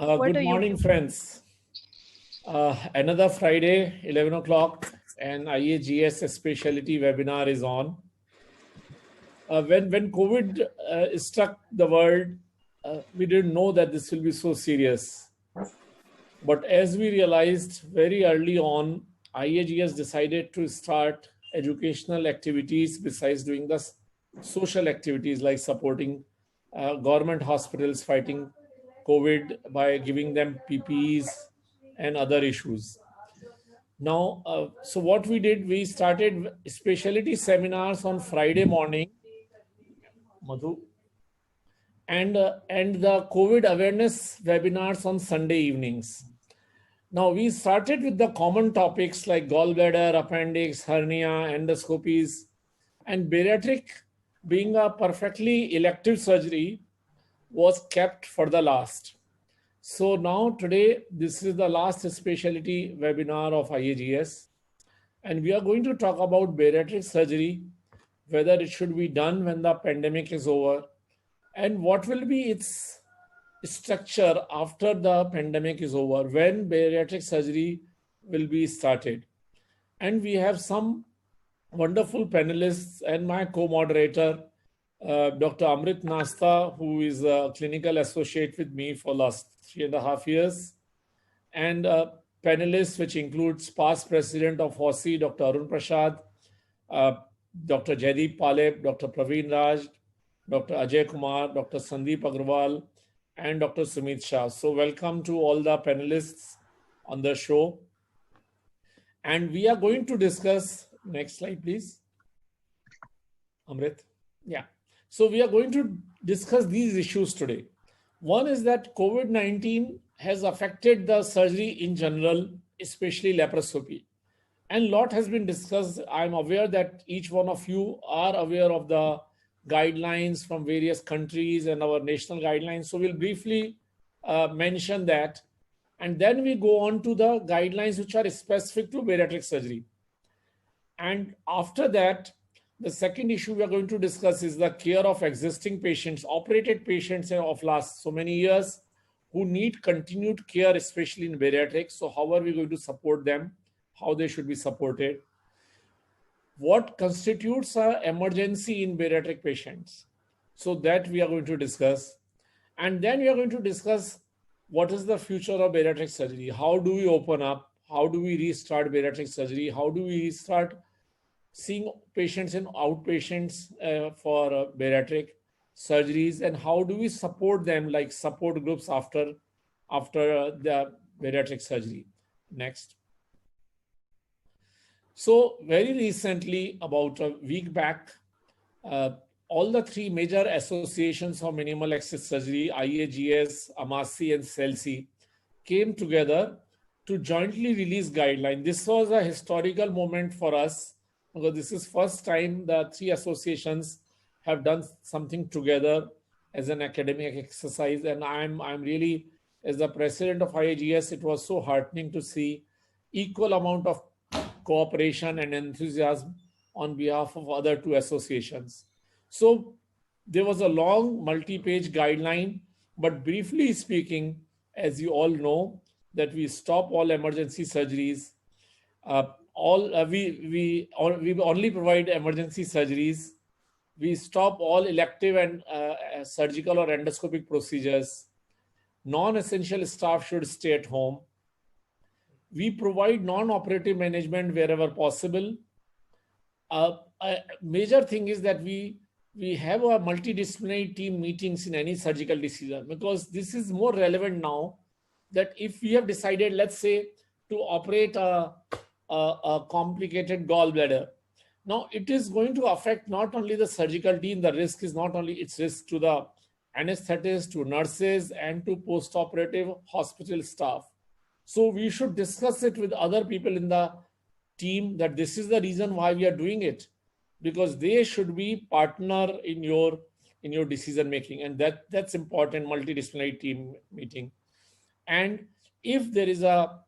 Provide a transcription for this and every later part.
Good What are you? morning, friends. Another Friday, 11 o'clock, and IAGS specialty webinar is on. When COVID struck the world, we didn't know that this will be so serious. But as we realized very early on, IAGS decided to start educational activities besides doing the social activities like supporting government hospitals fighting COVID by giving them PPEs and other issues. Now, so what we did, we started specialty seminars on Friday morning, Madhu, and the COVID awareness webinars on Sunday evenings. Now, we started with the common topics like gallbladder, appendix, hernia, endoscopies, and bariatric, being a perfectly elective surgery, was kept for the last. So now today, this is the last specialty webinar of IAGS, and we are going to talk about bariatric surgery, whether it should be done when the pandemic is over, and what will be its structure after the pandemic is over, when bariatric surgery will be started. And we have some wonderful panelists and my co-moderator, Dr. Amrit Nasta, who is a clinical associate with me for last 3.5 years, and panelists which includes past president of HOSI, Dr. Arun Prasad, uh, Dr. Jaideep Paleb, Dr. Praveen Raj, Dr. Ajay Kumar, Dr. Sandeep Agrawal, and Dr. Sumit Shah. So welcome to all the panelists on the show. And we are going to discuss, next slide, please. Amrit. Yeah. So we are going to discuss these issues today. One is that COVID-19 has affected the surgery in general, especially laparoscopy. And a lot has been discussed. I'm aware that each one of you are aware of the guidelines from various countries and our national guidelines. So we'll briefly mention that. And then we go on to the guidelines which are specific to bariatric surgery. And after that, the second issue we are going to discuss is the care of existing patients, operated patients of last so many years who need continued care, especially in bariatrics. So how are we going to support them? How they should be supported? What constitutes an emergency in bariatric patients? So that we are going to discuss. And then we are going to discuss what is the future of bariatric surgery? How do we open up? How do we restart bariatric surgery? How do we restart seeing patients in outpatients for bariatric surgeries? And how do we support them, like support groups after the bariatric surgery? Next. So very recently, about a week back, all the three major associations of minimal access surgery, IAGS, AMASI, and CELSI, came together to jointly release guidelines. This was a historical moment for us because this is first time the three associations have done something together as an academic exercise. And I'm really, as the president of IAGS, it was so heartening to see equal amount of cooperation and enthusiasm on behalf of other two associations. So there was a long multi-page guideline, but briefly speaking, as you all know, that we stop all emergency surgeries. We only provide emergency surgeries. We stop all elective and surgical or endoscopic procedures. Non-essential staff should stay at home. We provide non-operative management wherever possible. A major thing is that we have a multidisciplinary team meetings in any surgical decision, because this is more relevant now that if we have decided, let's say, to operate a complicated gallbladder, now it is going to affect not only the surgical team, the risk is not only its risk to the anesthetist, to nurses, and to post-operative hospital staff. So we should discuss it with other people in the team that this is the reason why we are doing it, because they should be partner in your decision making, and that's important. Multidisciplinary team meeting. And if there is a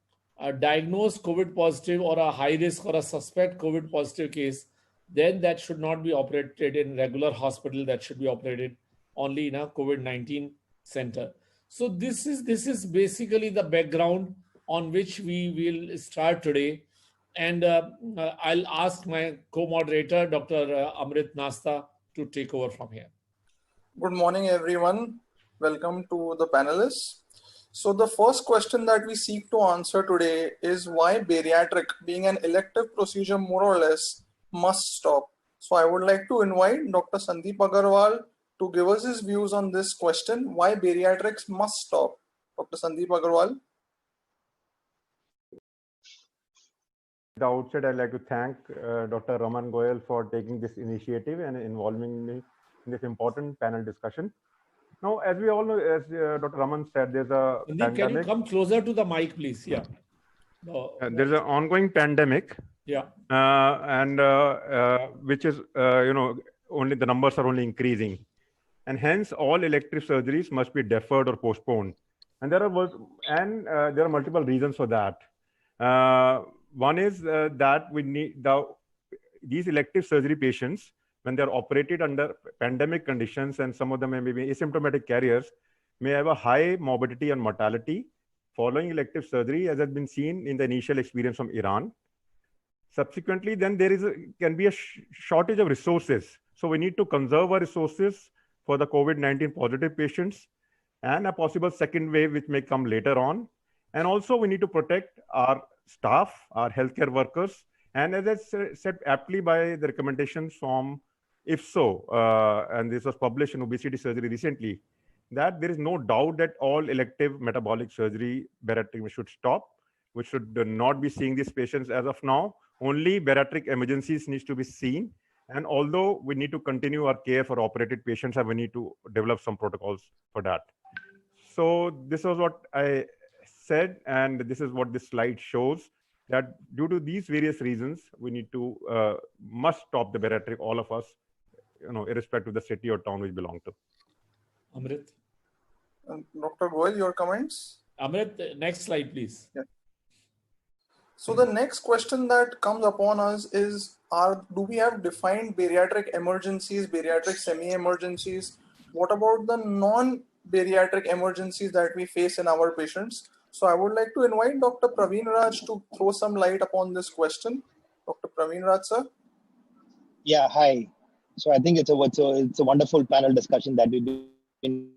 diagnosed COVID positive or a high risk or a suspect COVID positive case, then that should not be operated in regular hospital. That should be operated only in a COVID-19 center. So this is basically the background on which we will start today, and I'll ask my co-moderator, Dr. Amrit Nasta, to take over from here. Good morning, everyone. Welcome to the panelists. So the first question that we seek to answer today is why bariatric, being an elective procedure more or less, must stop. So I would like to invite Dr. Sandeep Agarwal to give us his views on this question, why bariatrics must stop. Dr. Sandeep Agarwal. At the outset, I'd like to thank Dr. Raman Goyal for taking this initiative and involving me in this important panel discussion. Now, as we all know, as Dr. Raman said, there's a Sandeep, pandemic. can you come closer to the mic, please? Yeah. No, there's an ongoing pandemic. Yeah. And which is, only the numbers are only increasing. And hence, all elective surgeries must be deferred or postponed. And there are multiple reasons for that. One is that we need these elective surgery patients, when they're operated under pandemic conditions, and some of them may be asymptomatic carriers, may have a high morbidity and mortality following elective surgery, as has been seen in the initial experience from Iran. Subsequently, then there can be a shortage of resources. So we need to conserve our resources for the COVID-19 positive patients and a possible second wave, which may come later on. And also we need to protect our staff, our healthcare workers. And as I said aptly by the recommendations from IFSO, and this was published in Obesity Surgery recently, that there is no doubt that all elective metabolic surgery bariatric should stop. We should not be seeing these patients as of now. Only bariatric emergencies needs to be seen. And although we need to continue our care for operated patients, and we need to develop some protocols for that. So this was what I said, and this is what this slide shows, that due to these various reasons, we need to must stop the bariatric, all of us, irrespective of the city or town we belong to. Amrit. Dr. Goyal, your comments? Amrit, next slide, please. Yeah. So the next question that comes upon us is, do we have defined bariatric emergencies, bariatric semi-emergencies? What about the non-bariatric emergencies that we face in our patients? So I would like to invite Dr. Praveen Raj to throw some light upon this question. Dr. Praveen Raj, sir. Yeah, hi. So I think it's a wonderful panel discussion that we've been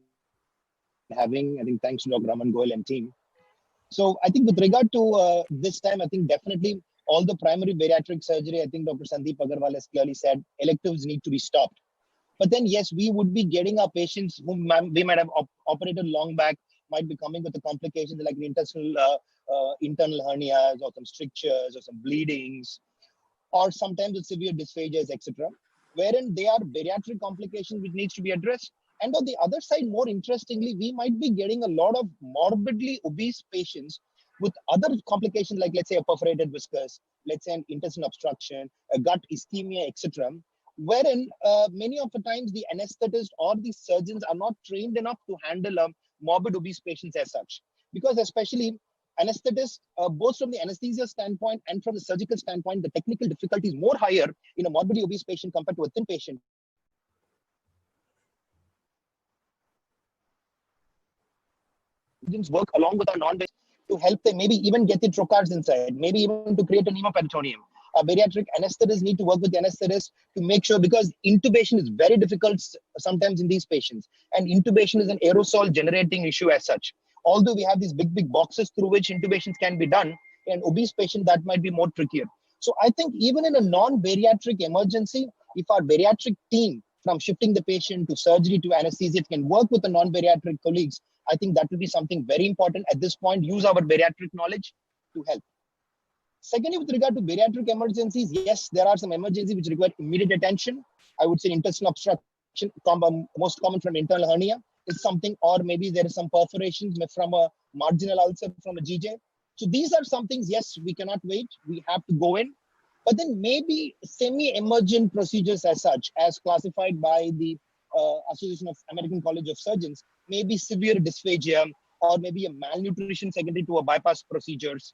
having. I think thanks to Dr. Raman Goyal and team. So I think with regard to this time, I think definitely all the primary bariatric surgery, I think Dr. Sandeep Agarwal has clearly said, electives need to be stopped. But then, yes, we would be getting our patients whom we might have operated long back, might be coming with the complications like internal hernias or some strictures or some bleedings, or sometimes with severe dysphagias, etc., wherein they are bariatric complications which needs to be addressed. And on the other side, more interestingly, we might be getting a lot of morbidly obese patients with other complications like, let's say, a perforated viscus, let's say an intestine obstruction, a gut ischemia, etc., wherein many of the times the anesthetist or the surgeons are not trained enough to handle morbid obese patients as such. Because especially anesthetists, both from the anesthesia standpoint and from the surgical standpoint, the technical difficulty is more higher in a morbidly obese patient compared to a thin patient. Work along with our non-basic to help them maybe even get the trocars inside, maybe even to create a pneumoperitoneum. Bariatric anesthetists need to work with the anesthetist to make sure, because intubation is very difficult sometimes in these patients, and intubation is an aerosol generating issue as such. Although we have these big boxes through which intubations can be done, in obese patient that might be more trickier. So I think even in a non-bariatric emergency, if our bariatric team, from shifting the patient to surgery to anesthesia, can work with the non-bariatric colleagues, I think that will be something very important at this point. Use our bariatric knowledge to help. Secondly, with regard to bariatric emergencies, yes, there are some emergencies which require immediate attention. I would say intestinal obstruction, most common from internal hernia, is something, or maybe there is some perforations from a marginal ulcer from a GJ. So these are some things, yes, we cannot wait. We have to go in. But then maybe semi-emergent procedures as such, as classified by the Association of American College of Surgeons, maybe severe dysphagia, or maybe a malnutrition secondary to a bypass procedures,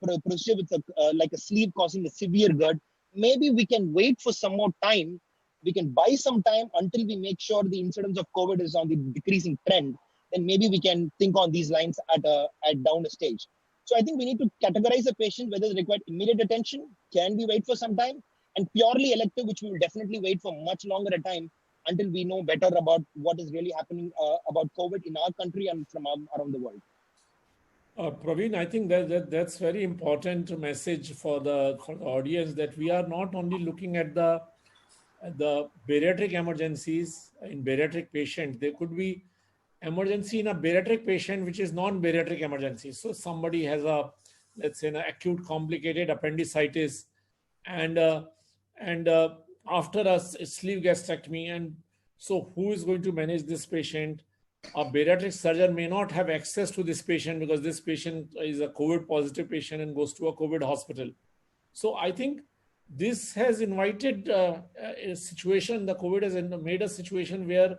procedure with like a sleeve causing a severe GERD. Maybe we can wait for some more time. We can buy some time until we make sure the incidence of COVID is on the decreasing trend. then maybe we can think on these lines at down a stage. So I think we need to categorize a patient whether they require immediate attention, can we wait for some time, and purely elective, which we will definitely wait for much longer a time until we know better about what is really happening about COVID in our country and from around the world. Praveen, I think that's very important message for the audience, that we are not only looking at the bariatric emergencies in bariatric patient. There could be emergency in a bariatric patient which is non-bariatric emergency. So somebody has a, let's say, an acute complicated appendicitis, and after a sleeve gastrectomy, and so who is going to manage this patient? A bariatric surgeon may not have access to this patient because this patient is a COVID positive patient and goes to a COVID hospital. So I think this has invited a situation, the COVID has made a situation where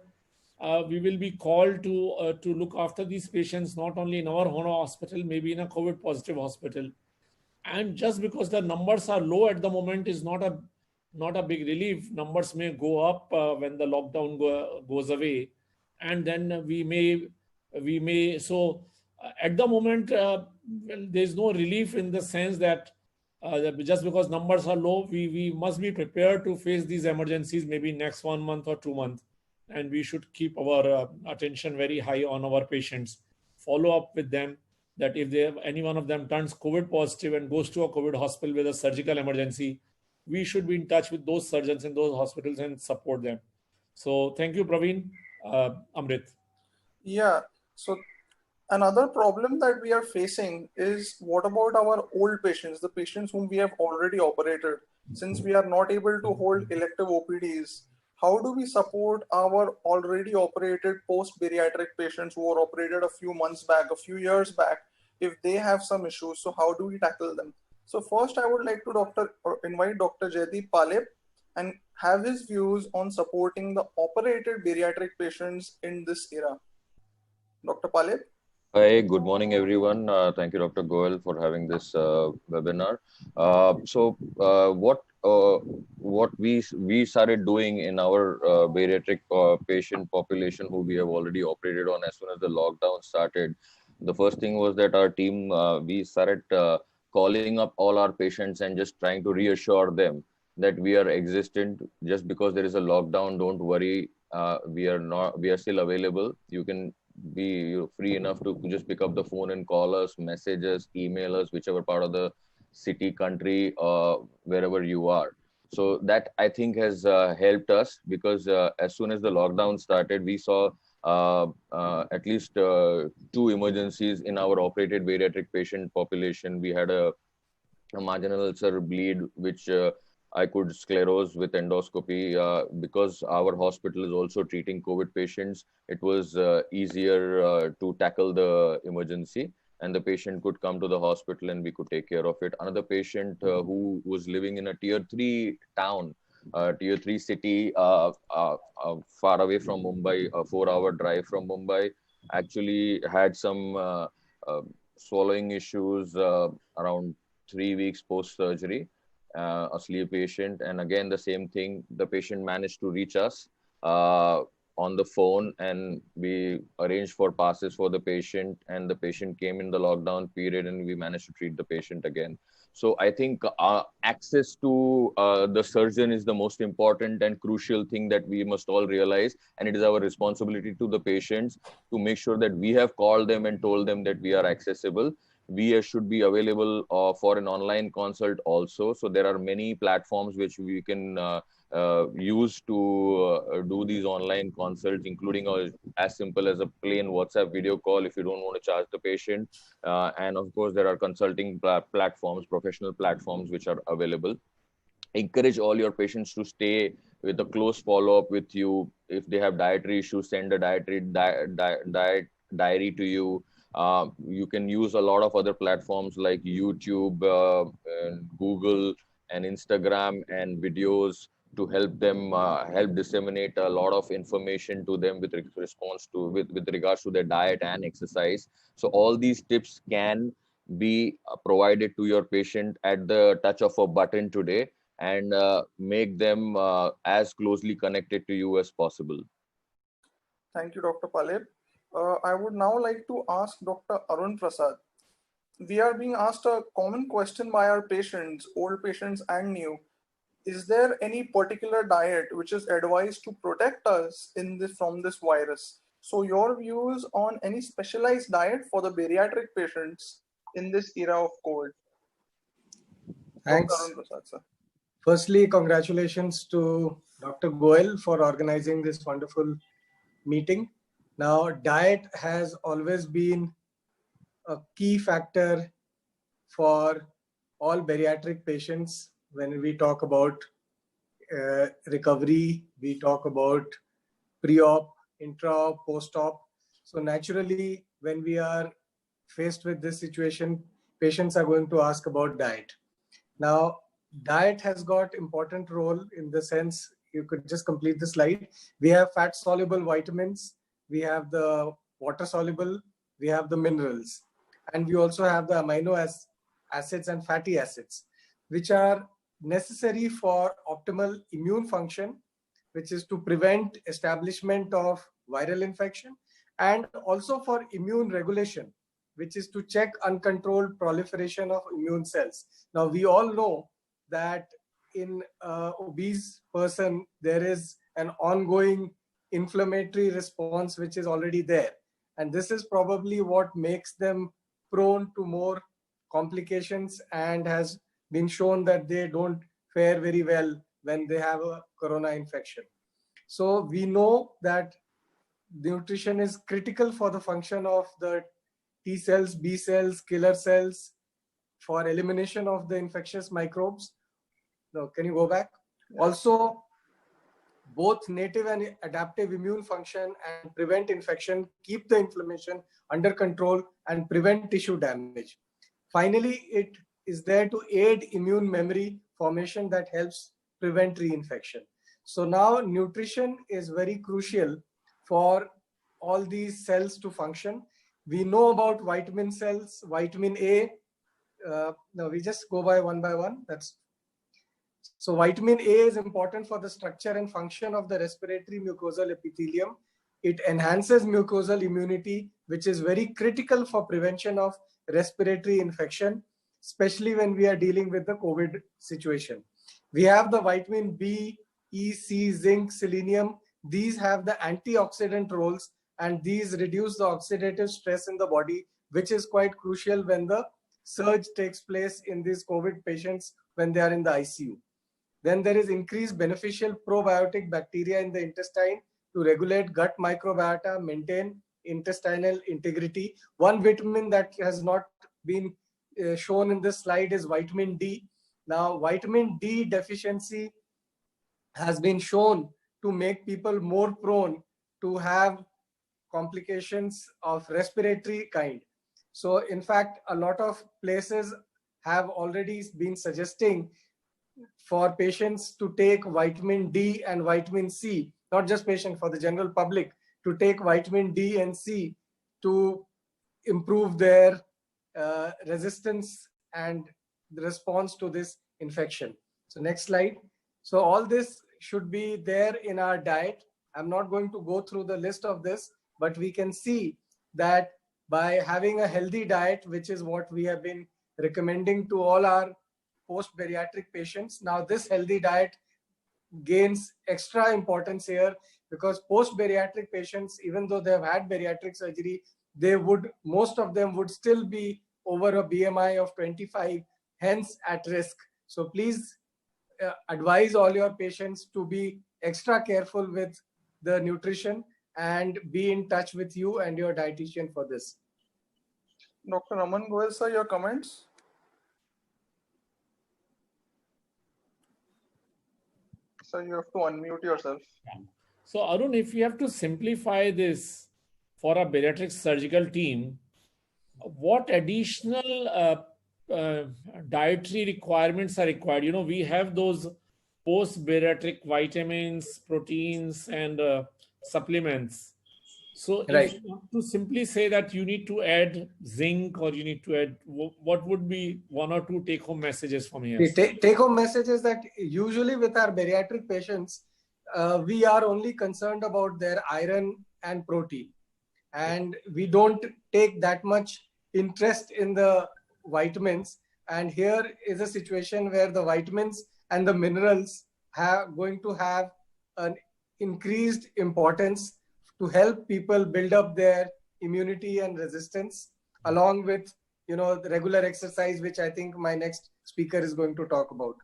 we will be called to look after these patients, not only in our own hospital, maybe in a COVID positive hospital. And just because the numbers are low at the moment is not a big relief. Numbers may go up when the lockdown goes away, and then we may. So at the moment, well, there's no relief in the sense that just because numbers are low, we must be prepared to face these emergencies maybe next 1 month or 2 months, and we should keep our attention very high on our patients. Follow up with them, that if any one of them turns COVID positive and goes to a COVID hospital with a surgical emergency, we should be in touch with those surgeons in those hospitals and support them. So thank you, Praveen. Amrit. Yeah. So another problem that we are facing is, what about our old patients, the patients whom we have already operated? Since we are not able to hold elective OPDs, how do we support our already operated post-bariatric patients who were operated a few months back, a few years back, if they have some issues? So how do we tackle them? So first, I would like to invite Dr. Jaideep Paleb and have his views on supporting the operated bariatric patients in this era. Dr. Paleb? Hi, good morning, everyone. Thank you, Dr. Goel, for having this webinar. What we started doing in our bariatric patient population who we have already operated on as soon as the lockdown started, the first thing was that our team, we started calling up all our patients and just trying to reassure them that we are existent. Just because there is a lockdown, don't worry. We are still available. You can be free enough to just pick up the phone and call us, message us, email us, whichever part of the city, country, wherever you are. So that, I think, has helped us, because as soon as the lockdown started, we saw at least 2 emergencies in our operated bariatric patient population. We had a marginal ulcer bleed, which I could sclerose with endoscopy. Because our hospital is also treating COVID patients, it was easier to tackle the emergency, and the patient could come to the hospital and we could take care of it. Another patient who was living in a tier 3 town, tier 3 city, far away from Mumbai, a 4-hour drive from Mumbai, actually had some swallowing issues around 3 weeks post-surgery. A sleeve patient, and again the same thing, the patient managed to reach us on the phone, and we arranged for passes for the patient, and the patient came in the lockdown period and we managed to treat the patient again. So I think access to the surgeon is the most important and crucial thing that we must all realize, and it is our responsibility to the patients to make sure that we have called them and told them that we are accessible. We should be available for an online consult also. So there are many platforms which we can use to do these online consults, including as simple as a plain WhatsApp video call if you don't want to charge the patient. And of course, there are consulting platforms, professional platforms which are available. Encourage all your patients to stay with a close follow-up with you. If they have dietary issues, send a diary to you. You can use a lot of other platforms like YouTube, and Google, and Instagram, and videos to help them help disseminate a lot of information to them with regards to their diet and exercise. So all these tips can be provided to your patient at the touch of a button today, and make them as closely connected to you as possible. Thank you, Dr. Paleb. I would now like to ask Dr. Arun Prasad. We are being asked a common question by our patients, old patients and new. Is there any particular diet which is advised to protect us from this virus? So your views on any specialized diet for the bariatric patients in this era of COVID? Thanks. Dr. Arun Prasad, sir. Firstly, congratulations to Dr. Goel for organizing this wonderful meeting. Now, diet has always been a key factor for all bariatric patients. When we talk about recovery, we talk about pre-op, intra-op, post-op. So naturally, when we are faced with this situation, patients are going to ask about diet. Now, diet has got important role in the sense, you could just complete the slide. We have fat soluble vitamins, we have the water soluble, we have the minerals, and we also have the amino acids and fatty acids, which are necessary for optimal immune function, which is to prevent establishment of viral infection, and also for immune regulation, which is to check uncontrolled proliferation of immune cells. Now, we all know that in an obese person, there is an ongoing inflammatory response which is already there. And this is probably what makes them prone to more complications and has been shown that they don't fare very well when they have a corona infection. So we know that nutrition is critical for the function of the T cells, B cells, killer cells, for elimination of the infectious microbes. Now, can you go back? Also, both native and adaptive immune function and prevent infection, keep the inflammation under control and prevent tissue damage. Finally, it is there to aid immune memory formation that helps prevent reinfection. So now nutrition is very crucial for all these cells to function. We know about vitamin cells, vitamin A. Now we just go by one. So vitamin A is important for the structure and function of the respiratory mucosal epithelium. It enhances mucosal immunity, which is very critical for prevention of respiratory infection, especially when we are dealing with the COVID situation. We have the vitamin B, E, C, zinc, selenium. These have the antioxidant roles, and these reduce the oxidative stress in the body, which is quite crucial when the surge takes place in these COVID patients when they are in the ICU. Then there is increased beneficial probiotic bacteria in the intestine to regulate gut microbiota, maintain intestinal integrity. One vitamin that has not been shown in this slide is vitamin D. Now, vitamin D deficiency has been shown to make people more prone to have complications of respiratory kind. So in fact, a lot of places have already been suggesting for patients to take vitamin D and vitamin C, not just patients, for the general public, to take vitamin D and C to improve their resistance and the response to this infection. So next slide. So all this should be there in our diet. I'm not going to go through the list of this, but we can see that by having a healthy diet, which is what we have been recommending to all our post-bariatric patients. Now this healthy diet gains extra importance here because post-bariatric patients, even though they have had bariatric surgery, most of them would still be over a BMI of 25, hence at risk. So please advise all your patients to be extra careful with the nutrition and be in touch with you and your dietitian for this. Dr. Aman Goel, sir, your comments? Sir, you have to unmute yourself. So Arun, if you have to simplify this for a bariatric surgical team, what additional dietary requirements are required? You know, we have those post-bariatric vitamins, proteins, and supplements. So Right. if you have to simply say that you need to add zinc or you need to add, what would be one or two take-home messages from here? The take-home message is that usually with our bariatric patients, we are only concerned about their iron and protein. and we don't take that much interest in the vitamins. And here is a situation where the vitamins and the minerals have going to have an increased importance to help people build up their immunity and resistance, along with the regular exercise, which I think my next speaker is going to talk about.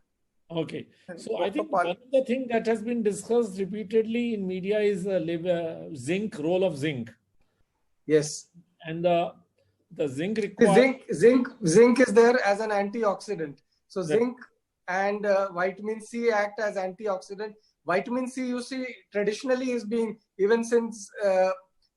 Okay. And So I Dr. think Pal- one of the things that has been discussed repeatedly in media is zinc, role of zinc. Yes. And the zinc required. Zinc is there as an antioxidant. So Right. zinc and vitamin C act as antioxidant. Vitamin C, you see, traditionally is being, even since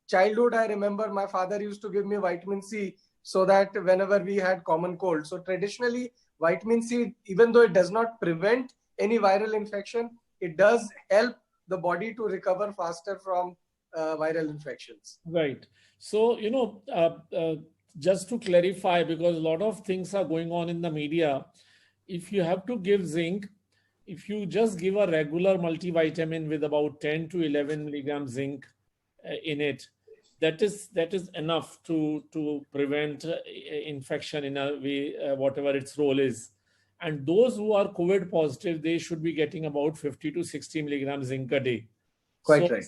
childhood, I remember my father used to give me vitamin C so that whenever we had common cold. So traditionally, vitamin C, even though it does not prevent any viral infection, it does help the body to recover faster from viral infections. Right. So, just to clarify, because a lot of things are going on in the media, if you have to give zinc, if you just give a regular multivitamin with about 10 to 11 milligram zinc in it, that is enough to prevent infection in a way, whatever its role is. And those who are COVID positive, they should be getting about 50 to 60 milligram zinc a day. Quite So, right.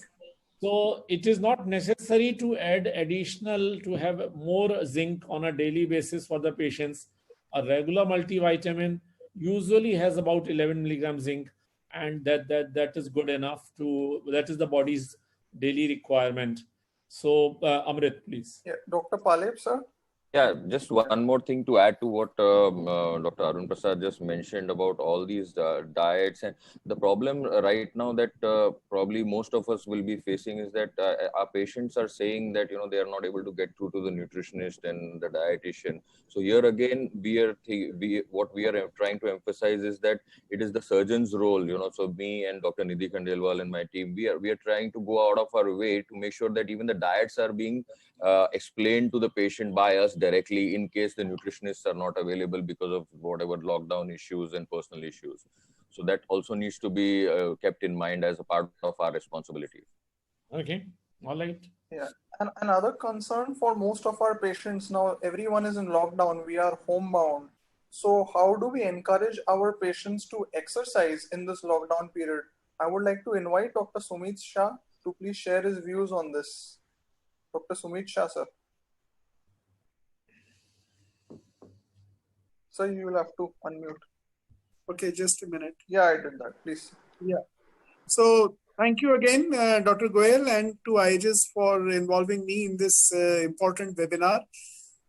so it is not necessary to add additional, to have more zinc on a daily basis for the patients. A regular multivitamin usually has about 11 milligram zinc, and that is good enough that is the body's daily requirement. So, Amrit, please. Yeah, Dr. Paleb, sir. Yeah, just one more thing to add to what Dr. Arun Prasad just mentioned about all these diets. And the problem right now that probably most of us will be facing is that our patients are saying that they are not able to get through to the nutritionist and the dietitian. So here again, what we are trying to emphasize is that it is the surgeon's role. So me and Dr. Nidhi Khandelwal and my team, we are trying to go out of our way to make sure that even the diets are being explained to the patient by us directly in case the nutritionists are not available because of whatever lockdown issues and personal issues. So that also needs to be kept in mind as a part of our responsibility. Okay. All right. Yeah. And another concern for most of our patients now, everyone is in lockdown, we are homebound. So how do we encourage our patients to exercise in this lockdown period? I would like to invite Dr. Sumit Shah to please share his views on this. Dr. Sumit Shah, sir. Sir, you will have to unmute. Okay, just a minute. Yeah, I did that. Please. Yeah. So thank you again, Dr. Goel, and to IAGES for involving me in this important webinar.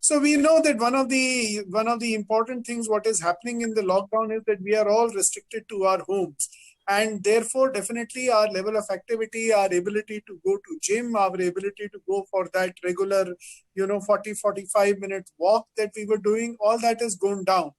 So we know that one of the important things what is happening in the lockdown is that we are all restricted to our homes. And therefore, definitely our level of activity, our ability to go to gym, our ability to go for that regular, 40-45 minute walk that we were doing, all that has gone down.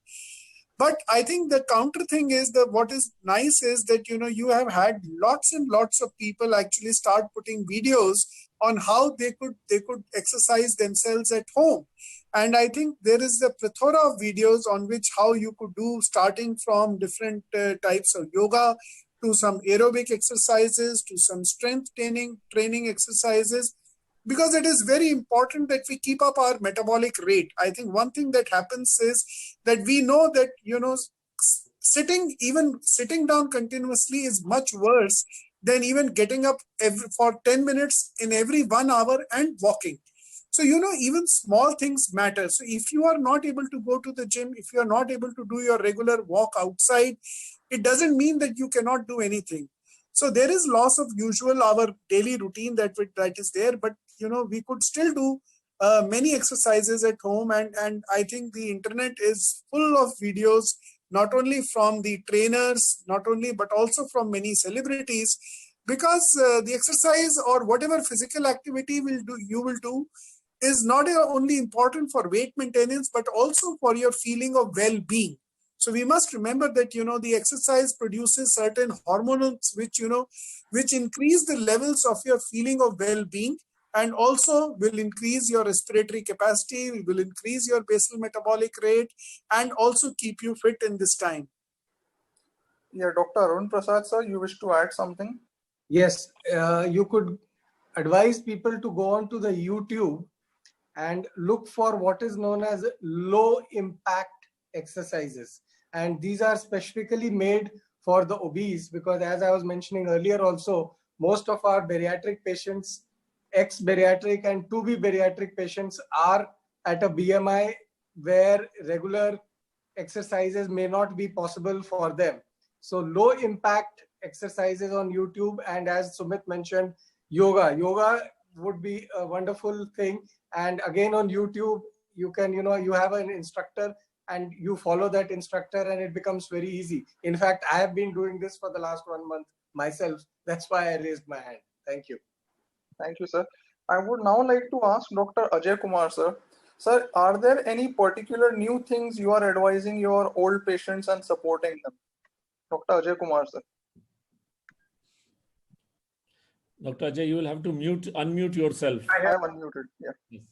But I think the counter thing is that what is nice is that, you have had lots and lots of people actually start putting videos on how they could exercise themselves at home. And I think there is a plethora of videos on which how you could do, starting from different types of yoga to some aerobic exercises to some strength training exercises, because it is very important that we keep up our metabolic rate. I think one thing that happens is that we know that, sitting down continuously is much worse than even getting up for 10 minutes in every 1 hour and walking. So, even small things matter. So if you are not able to go to the gym, if you are not able to do your regular walk outside, it doesn't mean that you cannot do anything. So there is loss of our daily routine that is there, but we could still do many exercises at home, and I think the internet is full of videos, not only from the trainers, but also from many celebrities, because the exercise or whatever physical activity you will do is not only important for weight maintenance, but also for your feeling of well-being. So we must remember that, the exercise produces certain hormones which increase the levels of your feeling of well-being, and also will increase your respiratory capacity, will increase your basal metabolic rate, and also keep you fit in this time. Yeah, Dr. Arun Prasad, sir, you wish to add something? Yes, you could advise people to go on to the YouTube and look for what is known as low impact exercises. And these are specifically made for the obese, because as I was mentioning earlier also, most of our bariatric patients, ex-bariatric and to be bariatric patients, are at a BMI where regular exercises may not be possible for them. So low impact exercises on YouTube, and as Sumit mentioned, yoga would be a wonderful thing. And again, on YouTube, you can, you have an instructor and you follow that instructor, and it becomes very easy. In fact, I have been doing this for the last 1 month myself. That's why I raised my hand. Thank you. Thank you, sir. I would now like to ask Dr. Ajay Kumar, sir. Sir, are there any particular new things you are advising your old patients and supporting them? Dr. Ajay Kumar, sir. Dr. Ajay, you will have to unmute yourself. I have unmuted. Yeah. Yes.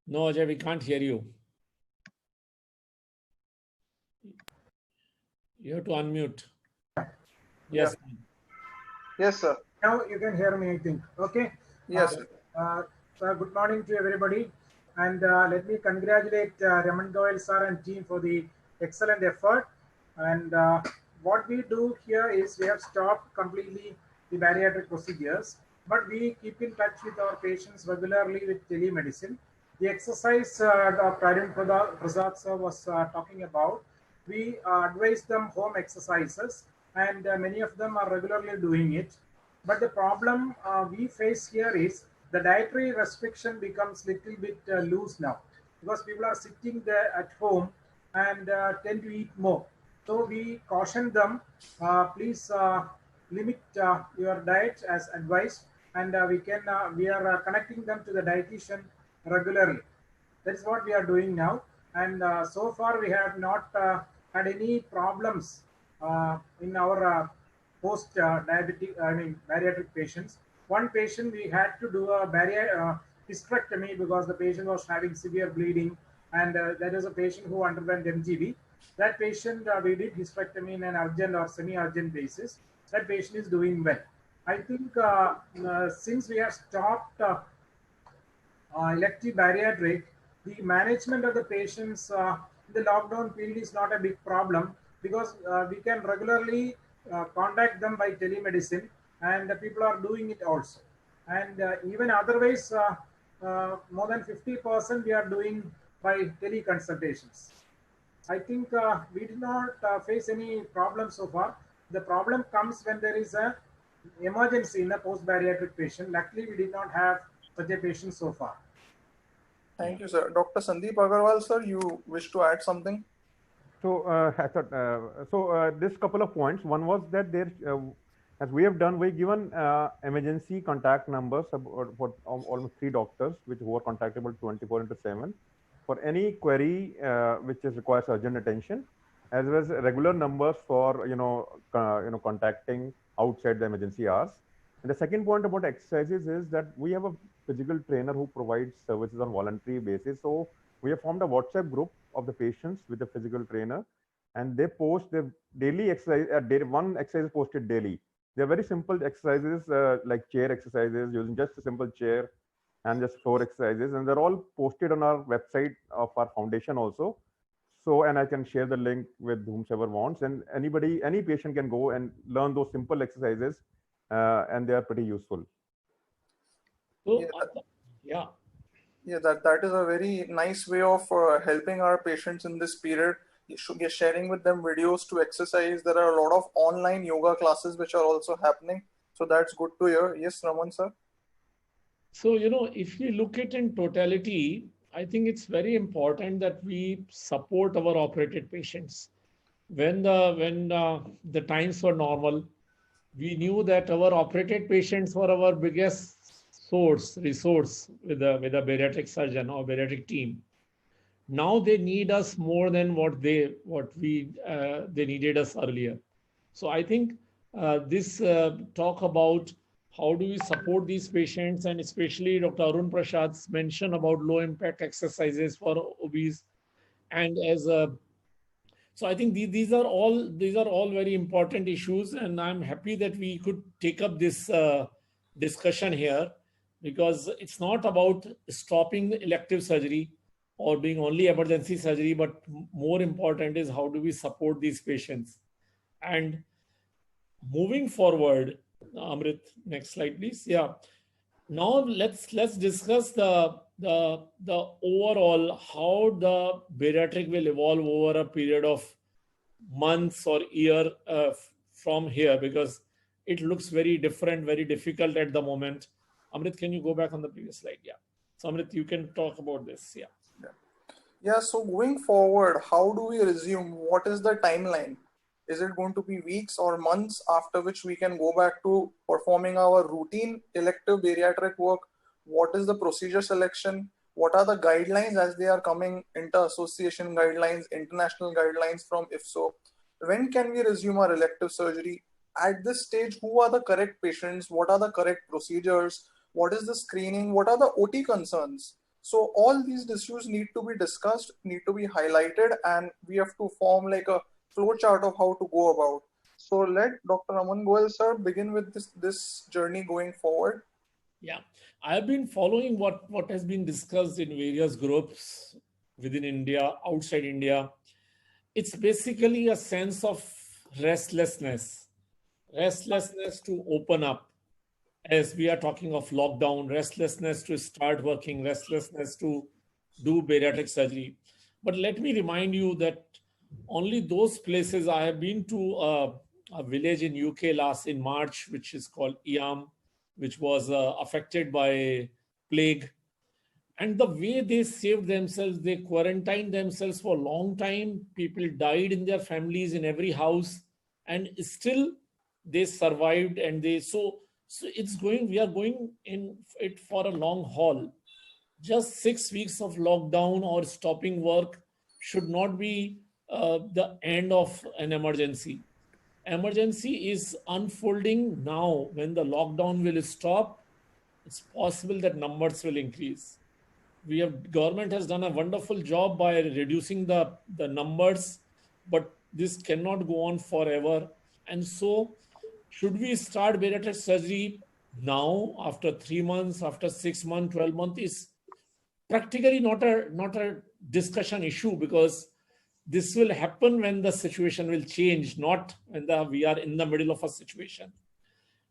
No, Ajay, we can't hear you. You have to unmute. Yes. Yes, sir. Now you can hear me, I think. Okay. Yes. So good morning to everybody, and let me congratulate Raman Goyal sir and team for the excellent effort. And what we do here is we have stopped completely the bariatric procedures, but we keep in touch with our patients regularly with telemedicine. The exercise Dr. Arun Prasad sir was talking about, we advise them home exercises, and many of them are regularly doing it. But the problem we face here is the dietary restriction becomes little bit loose now, because people are sitting there at home and tend to eat more. So we caution them, please limit your diet as advised, and we are connecting them to the dietitian regularly. That's what we are doing now, and so far we have not had any problems in our bariatric patients. One patient we had to do a hysterectomy because the patient was having severe bleeding, and there is a patient who underwent MGB. That patient we did hysterectomy in an urgent or semi-urgent basis. That patient is doing well. I think since we have stopped elective bariatric, the management of the patients in the lockdown period is not a big problem, because we can regularly contact them by telemedicine, and people are doing it also. And even otherwise, more than 50% we are doing by teleconsultations. I think we did not face any problem so far. The problem comes when there is an emergency in a post-bariatric patient. Luckily, we did not have such a patient so far. Thank you, sir. Dr. Sandeep Agarwal, sir, you wish to add something? So, this couple of points. One was that there, as we have done, we've given emergency contact numbers for almost 3 doctors, who are contactable 24/7 for any query which requires urgent attention, as well as regular numbers for contacting outside the emergency hours. And the second point about exercises is that we have a physical trainer who provides services on voluntary basis. So we have formed a WhatsApp group of the patients with the physical trainer, and they post the daily exercise. One exercise is posted daily. They're very simple exercises like chair exercises using just a simple chair and just floor exercises, and they're all posted on our website of our foundation also. So, and I can share the link with whomsoever wants, and any patient can go and learn those simple exercises, and they are pretty useful. So, yeah. Yeah, that is a very nice way of helping our patients in this period. You're sharing with them videos to exercise. There are a lot of online yoga classes which are also happening. So that's good to hear. Yes, Raman, sir. So, if we look at in totality, I think it's very important that we support our operated patients. When the times were normal, we knew that our operated patients were our biggest resource with a bariatric surgeon or bariatric team. Now they need us more than what they needed us earlier. So I think this talk about how do we support these patients, and especially Dr. Arun Prasad's mention about low impact exercises for obese, and as So I think these are all very important issues, and I'm happy that we could take up this discussion here, because it's not about stopping elective surgery or being only emergency surgery, but more important is how do we support these patients. And moving forward, Amrit, next slide, please. Yeah. Now let's discuss the overall how the bariatric will evolve over a period of months or year from here, because it looks very different, very difficult at the moment. Amrit, can you go back on the previous slide? Yeah. So Amrit, you can talk about this. Yeah. Yeah, so going forward, how do we resume? What is the timeline? Is it going to be weeks or months after which we can go back to performing our routine elective bariatric work? What is the procedure selection? What are the guidelines as they are coming, inter-association guidelines, international guidelines from IFSO? When can we resume our elective surgery? At this stage, who are the correct patients? What are the correct procedures? What is the screening? What are the OT concerns? So all these issues need to be discussed, need to be highlighted, and we have to form like a flow chart of how to go about. So let Dr. Aman Goel sir begin with this journey going forward. Yeah, I have been following what has been discussed in various groups within India, outside India. It's basically a sense of restlessness to open up, as we are talking of lockdown, restlessness to start working, restlessness to do bariatric surgery. But let me remind you that only those places, I have been to a village in UK in March, which is called Iam, which was affected by plague. And the way they saved themselves, they quarantined themselves for a long time. People died in their families in every house, and still they survived. And so we are going in it for a long haul. Just 6 weeks of lockdown or stopping work should not be the end of an emergency. Emergency is unfolding now. When the lockdown will stop, it's possible that numbers will increase. Government has done a wonderful job by reducing the numbers, but this cannot go on forever. And so should we start bariatric surgery now, after 3 months, after 6 months, 12 months, is practically not a discussion issue, because this will happen when the situation will change, not when we are in the middle of a situation.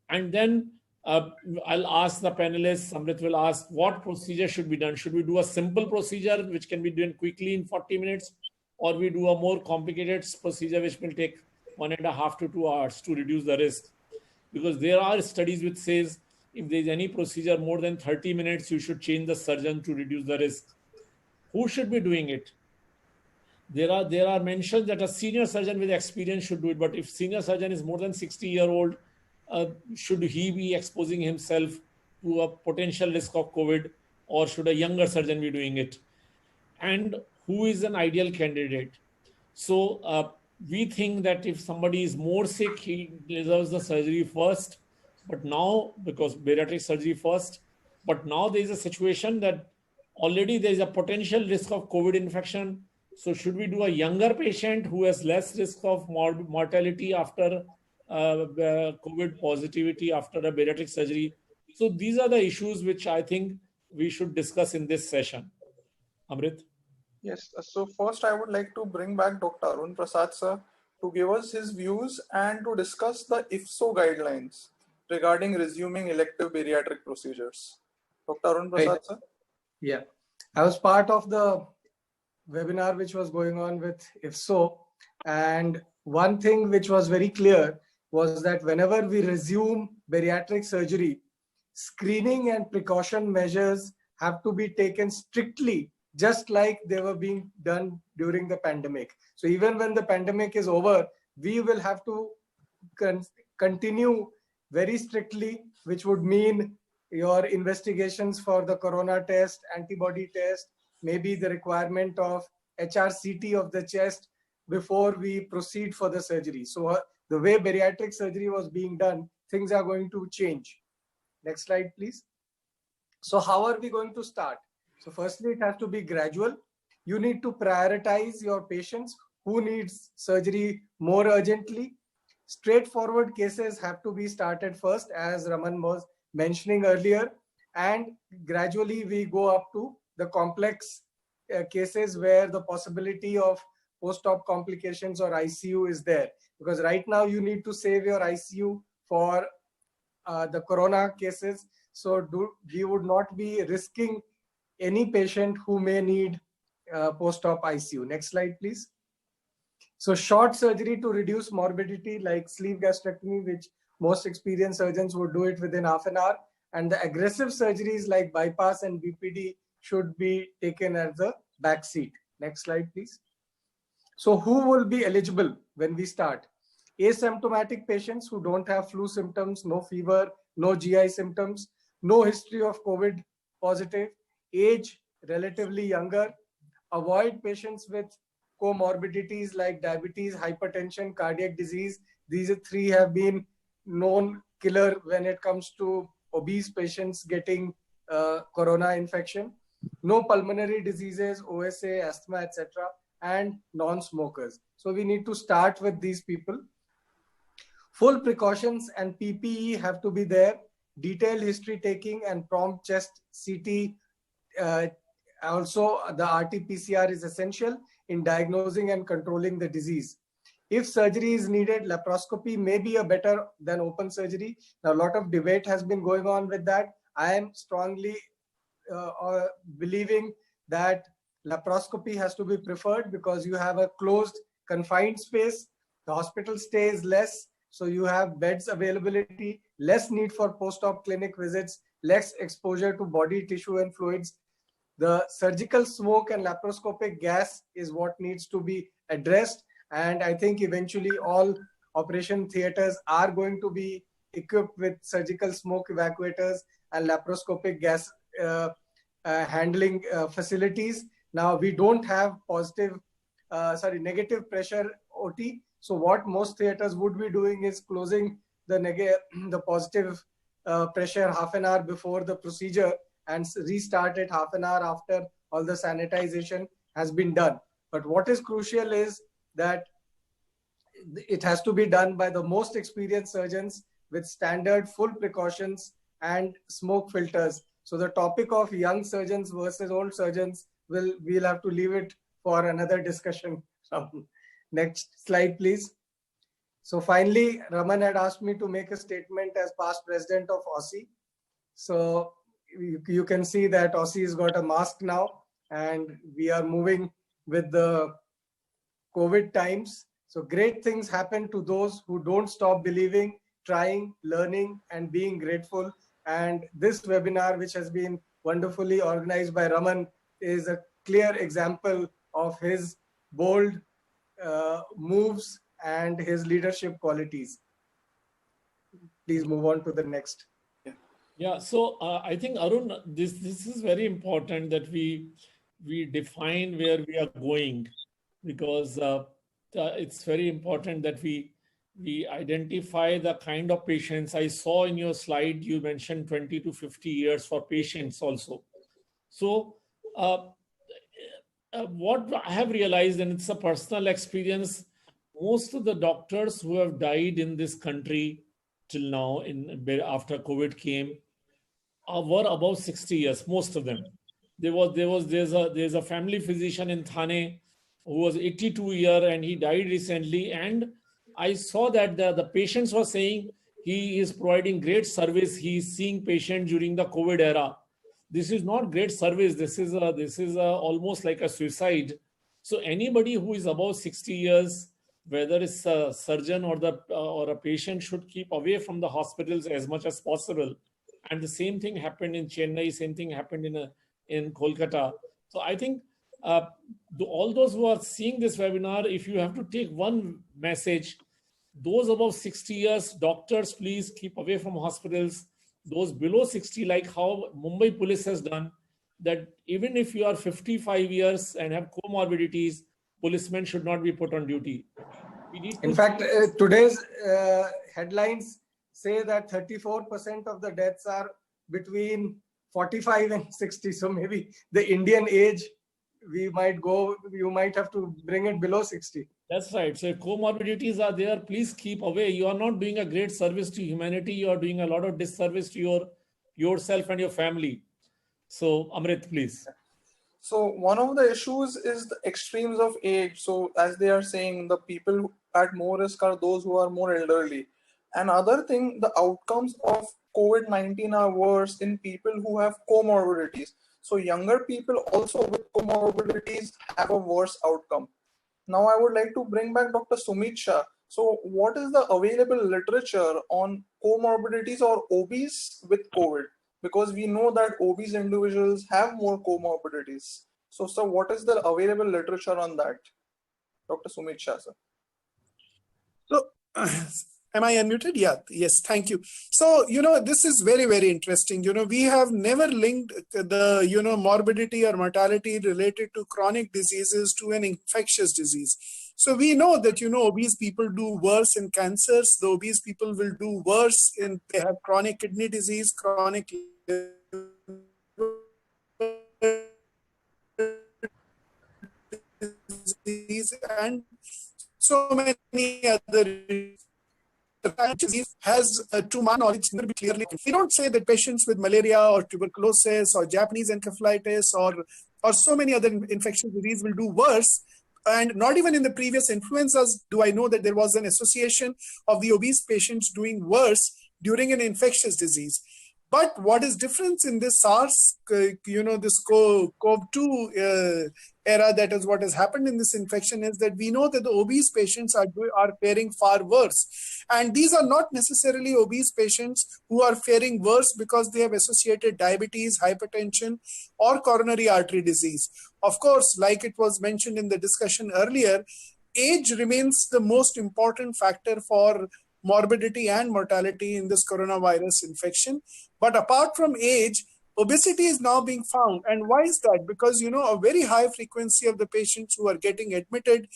And then I'll ask the panelists, Amrit will ask, what procedure should be done? Should we do a simple procedure which can be done quickly in 40 minutes, or we do a more complicated procedure which will take 1.5 to 2 hours to reduce the risk? Because there are studies which says if there's any procedure more than 30 minutes, you should change the surgeon to reduce the risk. Who should be doing it? There are mentions that a senior surgeon with experience should do it, but if senior surgeon is more than 60-year-old, should he be exposing himself to a potential risk of COVID, or should a younger surgeon be doing it? And who is an ideal candidate? So we think that if somebody is more sick, he deserves the surgery first. But now, because bariatric surgery first, but now there is a situation that already there is a potential risk of COVID infection. So should we do a younger patient who has less risk of mortality after COVID positivity after a bariatric surgery? So these are the issues which I think we should discuss in this session. Amrit? Yes, so first I would like to bring back Dr. Arun Prasad sir to give us his views and to discuss the IFSO guidelines regarding resuming elective bariatric procedures. Dr. Arun Prasad sir? Yeah, I was part of the webinar which was going on with IFSO, and one thing which was very clear was that whenever we resume bariatric surgery, screening and precaution measures have to be taken strictly, just like they were being done during the pandemic. So even when the pandemic is over, we will have to continue very strictly, which would mean your investigations for the corona test, antibody test, maybe the requirement of HRCT of the chest before we proceed for the surgery. So the way bariatric surgery was being done, things are going to change. Next slide, please. So how are we going to start? So firstly, it has to be gradual. You need to prioritize your patients who needs surgery more urgently. Straightforward cases have to be started first, as Raman was mentioning earlier, and gradually we go up to the complex cases where the possibility of post-op complications or ICU is there. Because right now you need to save your ICU for the corona cases. So we would not be risking any patient who may need post-op ICU. Next slide, please. So short surgery to reduce morbidity, like sleeve gastrectomy, which most experienced surgeons would do it within half an hour. And the aggressive surgeries like bypass and BPD should be taken as the back seat. Next slide, please. So who will be eligible when we start? Asymptomatic patients who don't have flu symptoms, no fever, no GI symptoms, no history of COVID positive, age relatively younger. Avoid patients with comorbidities like diabetes, hypertension, cardiac disease. These three have been known killer when it comes to obese patients getting corona infection. No pulmonary diseases, OSA, asthma, etc., and non-smokers. So we need to start with these people. Full precautions and PPE have to be there. Detailed history taking and prompt chest CT. Also, the RT-PCR is essential in diagnosing and controlling the disease. If surgery is needed, laparoscopy may be a better than open surgery. Now, a lot of debate has been going on with that. I am strongly believing that laparoscopy has to be preferred because you have a closed, confined space. The hospital stays less, so you have beds availability, less need for post-op clinic visits, less exposure to body tissue and fluids. The surgical smoke and laparoscopic gas is what needs to be addressed. And I think eventually all operation theaters are going to be equipped with surgical smoke evacuators and laparoscopic gas handling facilities. Now, we don't have negative pressure OT. So what most theaters would be doing is closing the positive pressure half an hour before the procedure and restart it half an hour after all the sanitization has been done. But what is crucial is that it has to be done by the most experienced surgeons with standard full precautions and smoke filters. So the topic of young surgeons versus old surgeons, we'll have to leave it for another discussion. Next slide, please. So finally, Raman had asked me to make a statement as past president of OSSI. So you can see that OSSI has got a mask now, and we are moving with the COVID times. So great things happen to those who don't stop believing, trying, learning, and being grateful. And this webinar, which has been wonderfully organized by Raman, is a clear example of his bold moves and his leadership qualities. Please move on to the next. Yeah, so I think, Arun, this is very important that we define where we are going, because it's very important that we identify the kind of patients. I saw in your slide, you mentioned 20 to 50 years for patients also. So what I have realized, and it's a personal experience, most of the doctors who have died in this country till now, after COVID came, were above 60 years, most of them. There's a family physician in Thane who was 82 years and he died recently. And I saw that the patients were saying he is providing great service. He is seeing patients during the COVID era. This is not great service. This is almost like a suicide. So anybody who is above 60 years, whether it's a surgeon or a patient, should keep away from the hospitals as much as possible. And the same thing happened in Chennai. Same thing happened in Kolkata. So I think all those who are seeing this webinar, if you have to take one message, those above 60 years, doctors, please keep away from hospitals. Those below 60, like how Mumbai police has done, that even if you are 55 years and have comorbidities, policemen should not be put on duty. In fact, today's headlines say that 34% of the deaths are between 45 and 60. So maybe the Indian age you might have to bring it below 60. That's right. So if comorbidities are there, please keep away. You are not doing a great service to humanity. You are doing a lot of disservice to yourself and your family. So Amrit, please. So one of the issues is the extremes of age. So as they are saying, the people at more risk are those who are more elderly. Another thing, the outcomes of COVID-19 are worse in people who have comorbidities. So younger people also with comorbidities have a worse outcome. Now I would like to bring back Dr. Sumit Shah. So what is the available literature on comorbidities or obese with COVID? Because we know that obese individuals have more comorbidities. So, sir, what is the available literature on that? Dr. Sumit Shah, sir. So, am I unmuted? Yeah, yes, thank you. So, this is very, very interesting. We have never linked the, morbidity or mortality related to chronic diseases to an infectious disease. So we know that, obese people do worse in cancers. The obese people will do worse in, they have chronic kidney disease, chronic disease, and so many other disease has, to my knowledge, never been clearly. We don't say that patients with malaria or tuberculosis or Japanese encephalitis or so many other infectious diseases will do worse. And not even in the previous influenzas do I know that there was an association of the obese patients doing worse during an infectious disease. But what is different in this SARS, this CoV-2 era, that is what has happened in this infection, is that we know that the obese patients are faring far worse. And these are not necessarily obese patients who are faring worse because they have associated diabetes, hypertension, or coronary artery disease. Of course, like it was mentioned in the discussion earlier, age remains the most important factor for morbidity and mortality in this coronavirus infection. But apart from age, obesity is now being found. And why is that? Because, a very high frequency of the patients who are getting admitted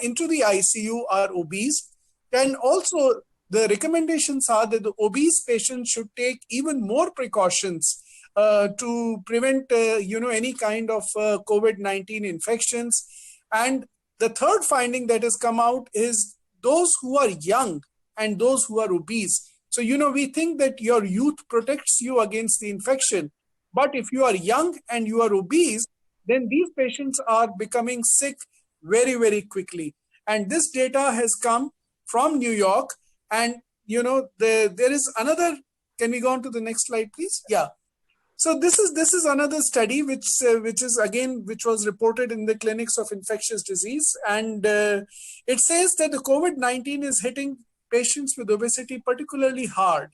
into the ICU are obese. And also, the recommendations are that the obese patients should take even more precautions to prevent, any kind of COVID-19 infections. And the third finding that has come out is those who are young and those who are obese. So, we think that your youth protects you against the infection. But if you are young and you are obese, then these patients are becoming sick very, very quickly. And this data has come from New York. And, there is another, can we go on to the next slide, please? Yeah. So this is another study which was reported in the Clinics of Infectious Disease. And it says that the COVID-19 is hitting patients with obesity particularly hard,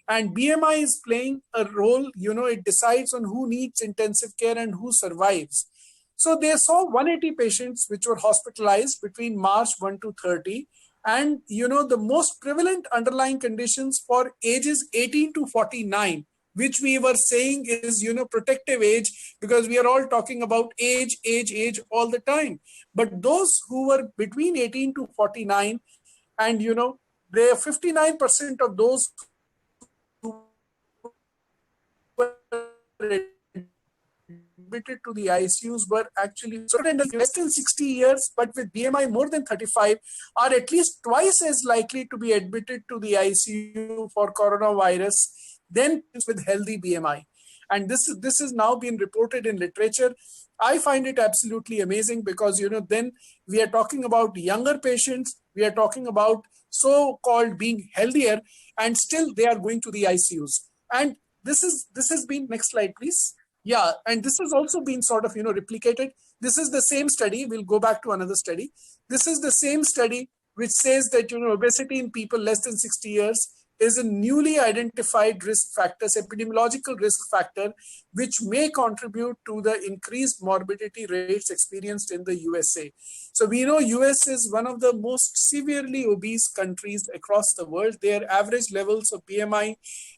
and BMI is playing a role. It decides on who needs intensive care and who survives. So they saw 180 patients which were hospitalized between March 1 to 30, and the most prevalent underlying conditions for ages 18 to 49, which we were saying is protective age, because we are all talking about age all the time. But those who were between 18 to 49, and there are 59% of those who were admitted to the ICUs were actually less than 60 years, but with BMI more than 35, are at least twice as likely to be admitted to the ICU for coronavirus than with healthy BMI. And this is now been reported in literature. I find it absolutely amazing because, then we are talking about younger patients, we are talking about so-called being healthier, and still they are going to the ICUs. And this has been, next slide, please. Yeah, and this has also been sort of, replicated. This is the same study. We'll go back to another study. This is the same study which says that, obesity in people less than 60 years is a newly identified risk factor, epidemiological risk factor, which may contribute to the increased morbidity rates experienced in the USA. So we know US is one of the most severely obese countries across the world. Their average levels of BMI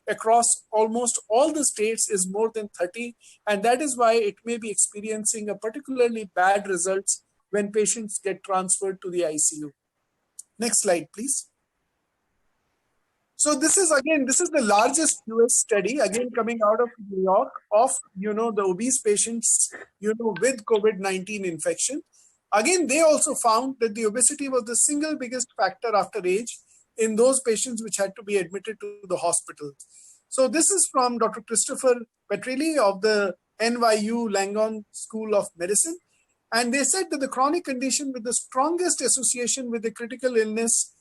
across almost all the states is more than 30. And that is why it may be experiencing a particularly bad results when patients get transferred to the ICU. Next slide, please. So this is the largest US study, again coming out of New York, of the obese patients with COVID-19 infection. Again, they also found that the obesity was the single biggest factor after age in those patients which had to be admitted to the hospital. So this is from Dr. Christopher Petrilli of the NYU Langone School of Medicine. And they said that the chronic condition with the strongest association with the critical illness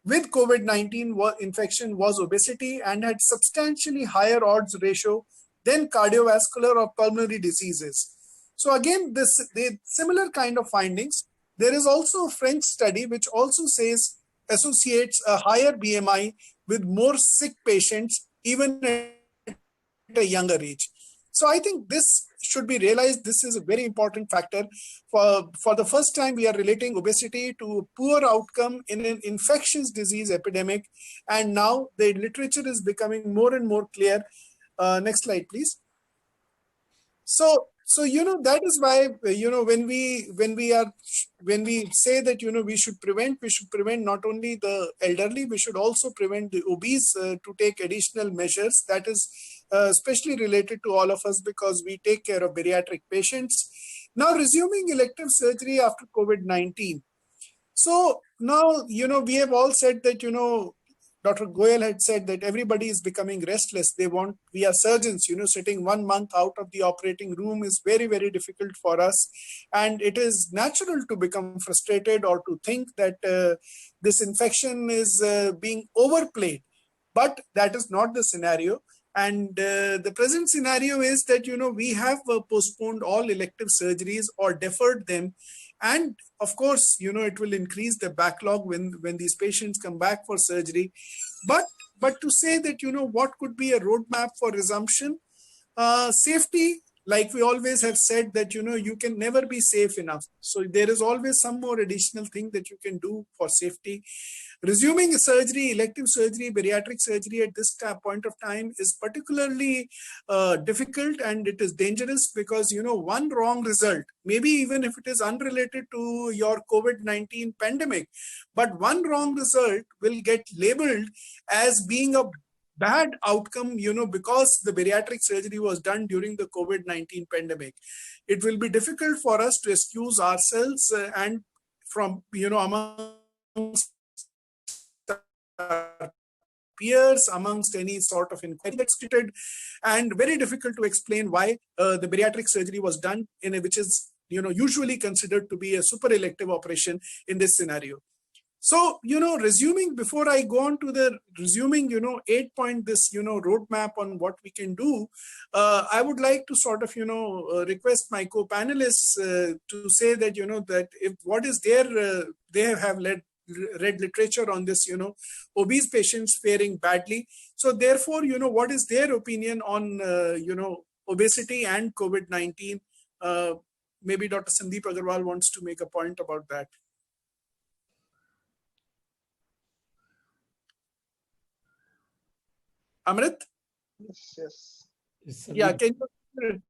with COVID-19 infection was obesity and had substantially higher odds ratio than cardiovascular or pulmonary diseases. So again, the similar kind of findings. There is also a French study which also says associates a higher BMI with more sick patients even at a younger age. So I think this should be realized. This is a very important factor. For the first time, we are relating obesity to poor outcome in an infectious disease epidemic. And now the literature is becoming more and more clear. Next slide, please. So that is why when we say that we should prevent not only the elderly, we should also prevent the obese to take additional measures. That is especially related to all of us because we take care of bariatric patients. Now resuming elective surgery after COVID-19. So now we have all said that Dr. Goyal had said that everybody is becoming restless. We are surgeons, sitting 1 month out of the operating room is very, very difficult for us. And it is natural to become frustrated or to think that this infection is being overplayed. But that is not the scenario. And the present scenario is that, we have postponed all elective surgeries or deferred them. And of course, it will increase the backlog when these patients come back for surgery. But to say that, what could be a roadmap for resumption? Safety, like we always have said that, you can never be safe enough. So there is always some more additional thing that you can do for safety. Resuming surgery, elective surgery, bariatric surgery at this point of time is particularly difficult, and it is dangerous because, one wrong result, maybe even if it is unrelated to your COVID-19 pandemic, but one wrong result will get labeled as being a bad outcome, because the bariatric surgery was done during the COVID-19 pandemic. It will be difficult for us to excuse ourselves and from, amongst peers, amongst any sort of inquiry that's treated, and very difficult to explain why the bariatric surgery was done which is usually considered to be a super elective operation in this scenario. So resuming, before I go on to the resuming 8-point this roadmap on what we can do, I would like to sort of request my co-panelists to say that that if what is their they have read literature on this, obese patients faring badly. So therefore, what is their opinion on, obesity and COVID-19? Maybe Dr. Sandeep Agarwal wants to make a point about that. Amrit? Yes. Yeah, can you?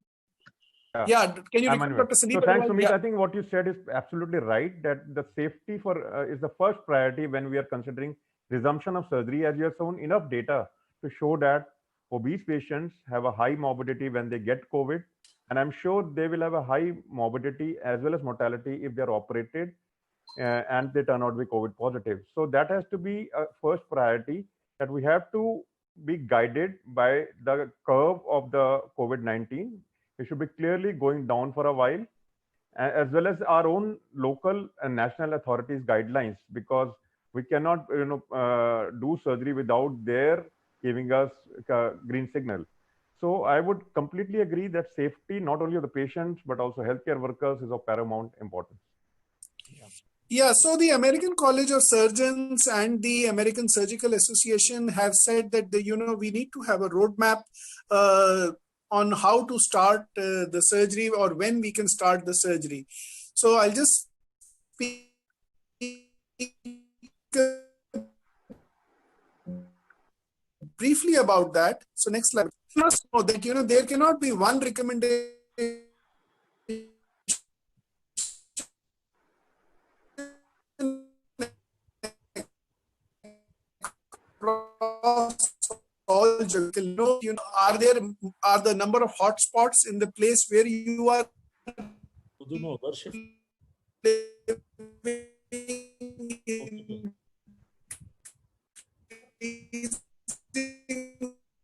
Yeah, can you repeat, Dr. Sandeep? So thanks, Sumit. Yeah. I think what you said is absolutely right, that the safety is the first priority when we are considering resumption of surgery, as you have shown enough data to show that obese patients have a high morbidity when they get COVID. And I'm sure they will have a high morbidity as well as mortality if they're operated and they turn out to be COVID positive. So that has to be a first priority, that we have to be guided by the curve of the COVID-19. We should be clearly going down for a while, as well as our own local and national authorities guidelines, because we cannot do surgery without their giving us green signal. So I would completely agree that safety, not only of the patients, but also healthcare workers, is of paramount importance. Yeah, so the American College of Surgeons and the American Surgical Association have said that we need to have a roadmap on how to start the surgery or when we can start the surgery. So I'll just speak briefly about that. So next slide. You must know that there cannot be one recommendation geographical, are the number of hotspots in the place where you are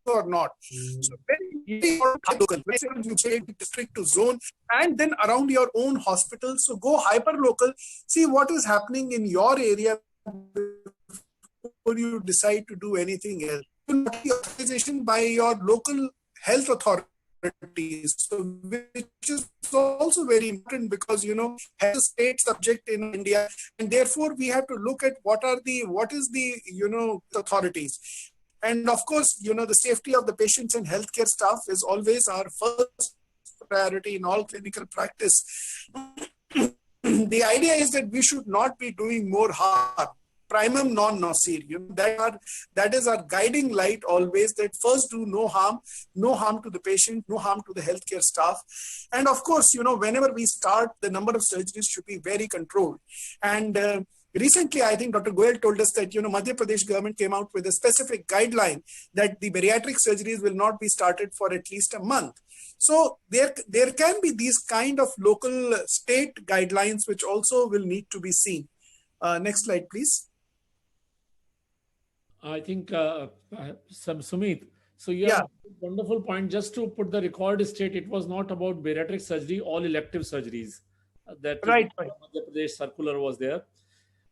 or not. So very local, you take district to zone and then around your own hospital. So go hyper local, see what is happening in your area before you decide to do anything else. Authorization by your local health authorities, so which is also very important because health is a state subject in India, and therefore we have to look at what is the authorities. And of course, the safety of the patients and healthcare staff is always our first priority in all clinical practice. The idea is that we should not be doing more harm. Primum non nocere. That is our guiding light always, that first do no harm to the patient, no harm to the healthcare staff. And of course, whenever we start, the number of surgeries should be very controlled. And recently, I think Dr. Goyal told us that, Madhya Pradesh government came out with a specific guideline that the bariatric surgeries will not be started for at least a month. So there can be these kind of local state guidelines, which also will need to be seen. Next slide, please. I think Sumit, so you have a wonderful point. Just to put the record straight, it was not about bariatric surgery, all elective surgeries. That Right. Madhya Pradesh circular was there.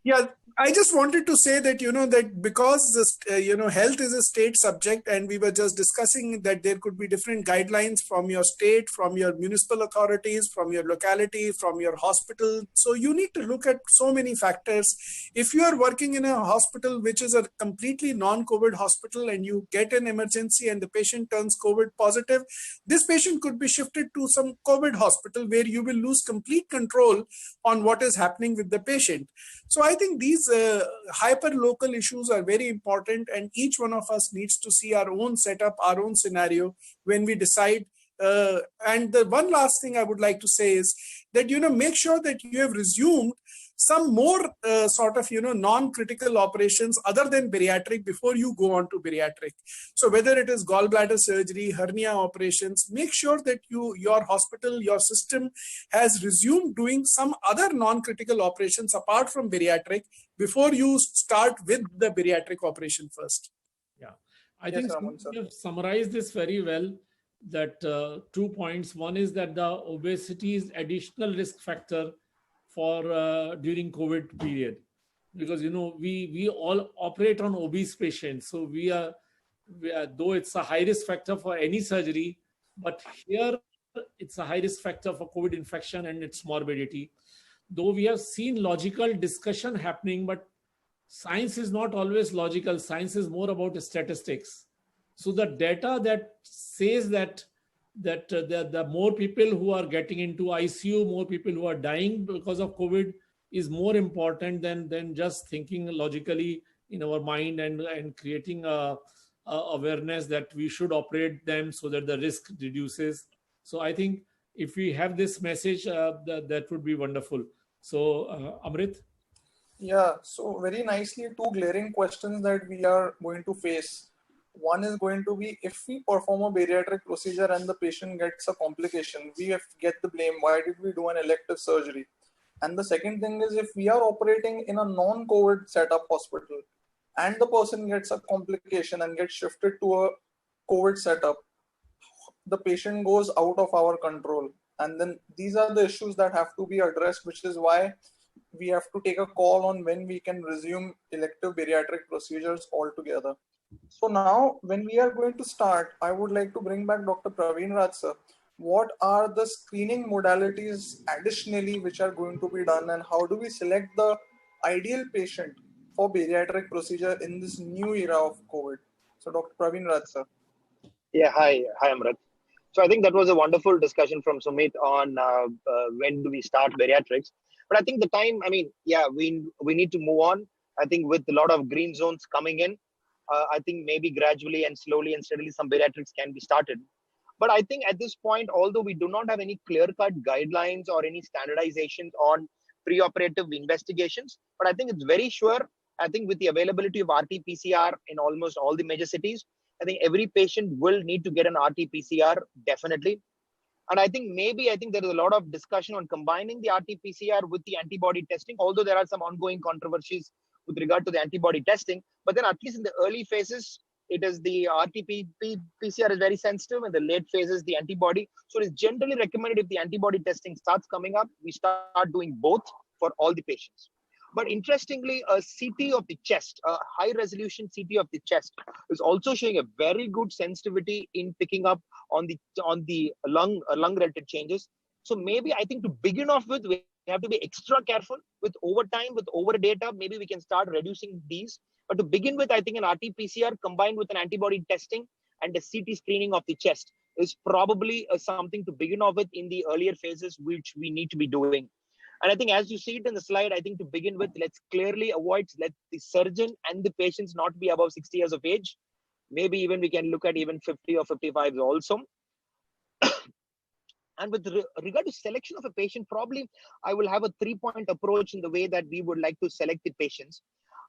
Yeah, I just wanted to say that, that because this, health is a state subject, and we were just discussing that there could be different guidelines from your state, from your municipal authorities, from your locality, from your hospital. So you need to look at so many factors. If you are working in a hospital, which is a completely non-COVID hospital, and you get an emergency and the patient turns COVID positive, this patient could be shifted to some COVID hospital where you will lose complete control on what is happening with the patient. So I think these hyper-local issues are very important, and each one of us needs to see our own setup, our own scenario when we decide. And the one last thing I would like to say is that, make sure that you have resumed some more non-critical operations other than bariatric before you go on to bariatric. So whether it is gallbladder surgery, hernia operations, make sure that your hospital, your system has resumed doing some other non-critical operations apart from bariatric before you start with the bariatric operation first. Yeah, I think you have summarized this very well. That 2 points. One is that the obesity is additional risk factor for during COVID period, because we all operate on obese patients, so we are though it's a high risk factor for any surgery, but here it's a high risk factor for COVID infection and its morbidity. Though we have seen logical discussion happening, but science is not always logical. Science is more about statistics. So the data that says that the more people who are getting into ICU, more people who are dying because of COVID is more important than just thinking logically in our mind and creating a awareness that we should operate them so that the risk reduces. So I think if we have this message, that would be wonderful. So Amrit? Yeah, so very nicely, two glaring questions that we are going to face. One is going to be, if we perform a bariatric procedure and the patient gets a complication, we have to get the blame. Why did we do an elective surgery? And the second thing is, if we are operating in a non-COVID setup hospital and the person gets a complication and gets shifted to a COVID setup, the patient goes out of our control. And then these are the issues that have to be addressed, which is why we have to take a call on when we can resume elective bariatric procedures altogether. So now, when we are going to start, I would like to bring back Dr. Praveen Raj sir. What are the screening modalities additionally which are going to be done, and how do we select the ideal patient for bariatric procedure in this new era of COVID? So Dr. Praveen Raj sir. Yeah, hi Amrit. So I think that was a wonderful discussion from Sumit on when do we start bariatrics. But I think the time, we need to move on. I think with a lot of green zones coming in, I think maybe gradually and slowly and steadily some bariatrics can be started. But I think at this point, although we do not have any clear-cut guidelines or any standardizations on preoperative investigations, but I think it's very sure, I think with the availability of RT-PCR in almost all the major cities, I think every patient will need to get an RT-PCR, definitely. And I think there is a lot of discussion on combining the RT-PCR with the antibody testing, although there are some ongoing controversies with regard to the antibody testing. But then at least in the early phases, it is the RT-PCR is very sensitive. In the late phases, the antibody. So it is generally recommended if the antibody testing starts coming up, we start doing both for all the patients. But interestingly, a CT of the chest, a high resolution CT of the chest, is also showing a very good sensitivity in picking up on the lung related changes. So maybe I think to begin off with, we have to be extra careful with over time, with over data. Maybe we can start reducing these. But to begin with, I think an RT-PCR combined with an antibody testing and a CT screening of the chest is probably something to begin off with in the earlier phases, which we need to be doing. And I think as you see it in the slide, I think to begin with, let's clearly avoid, let the surgeon and the patients not be above 60 years of age. Maybe even we can look at even 50 or 55 also. And with regard to selection of a patient, probably I will have a 3-point approach in the way that we would like to select the patients.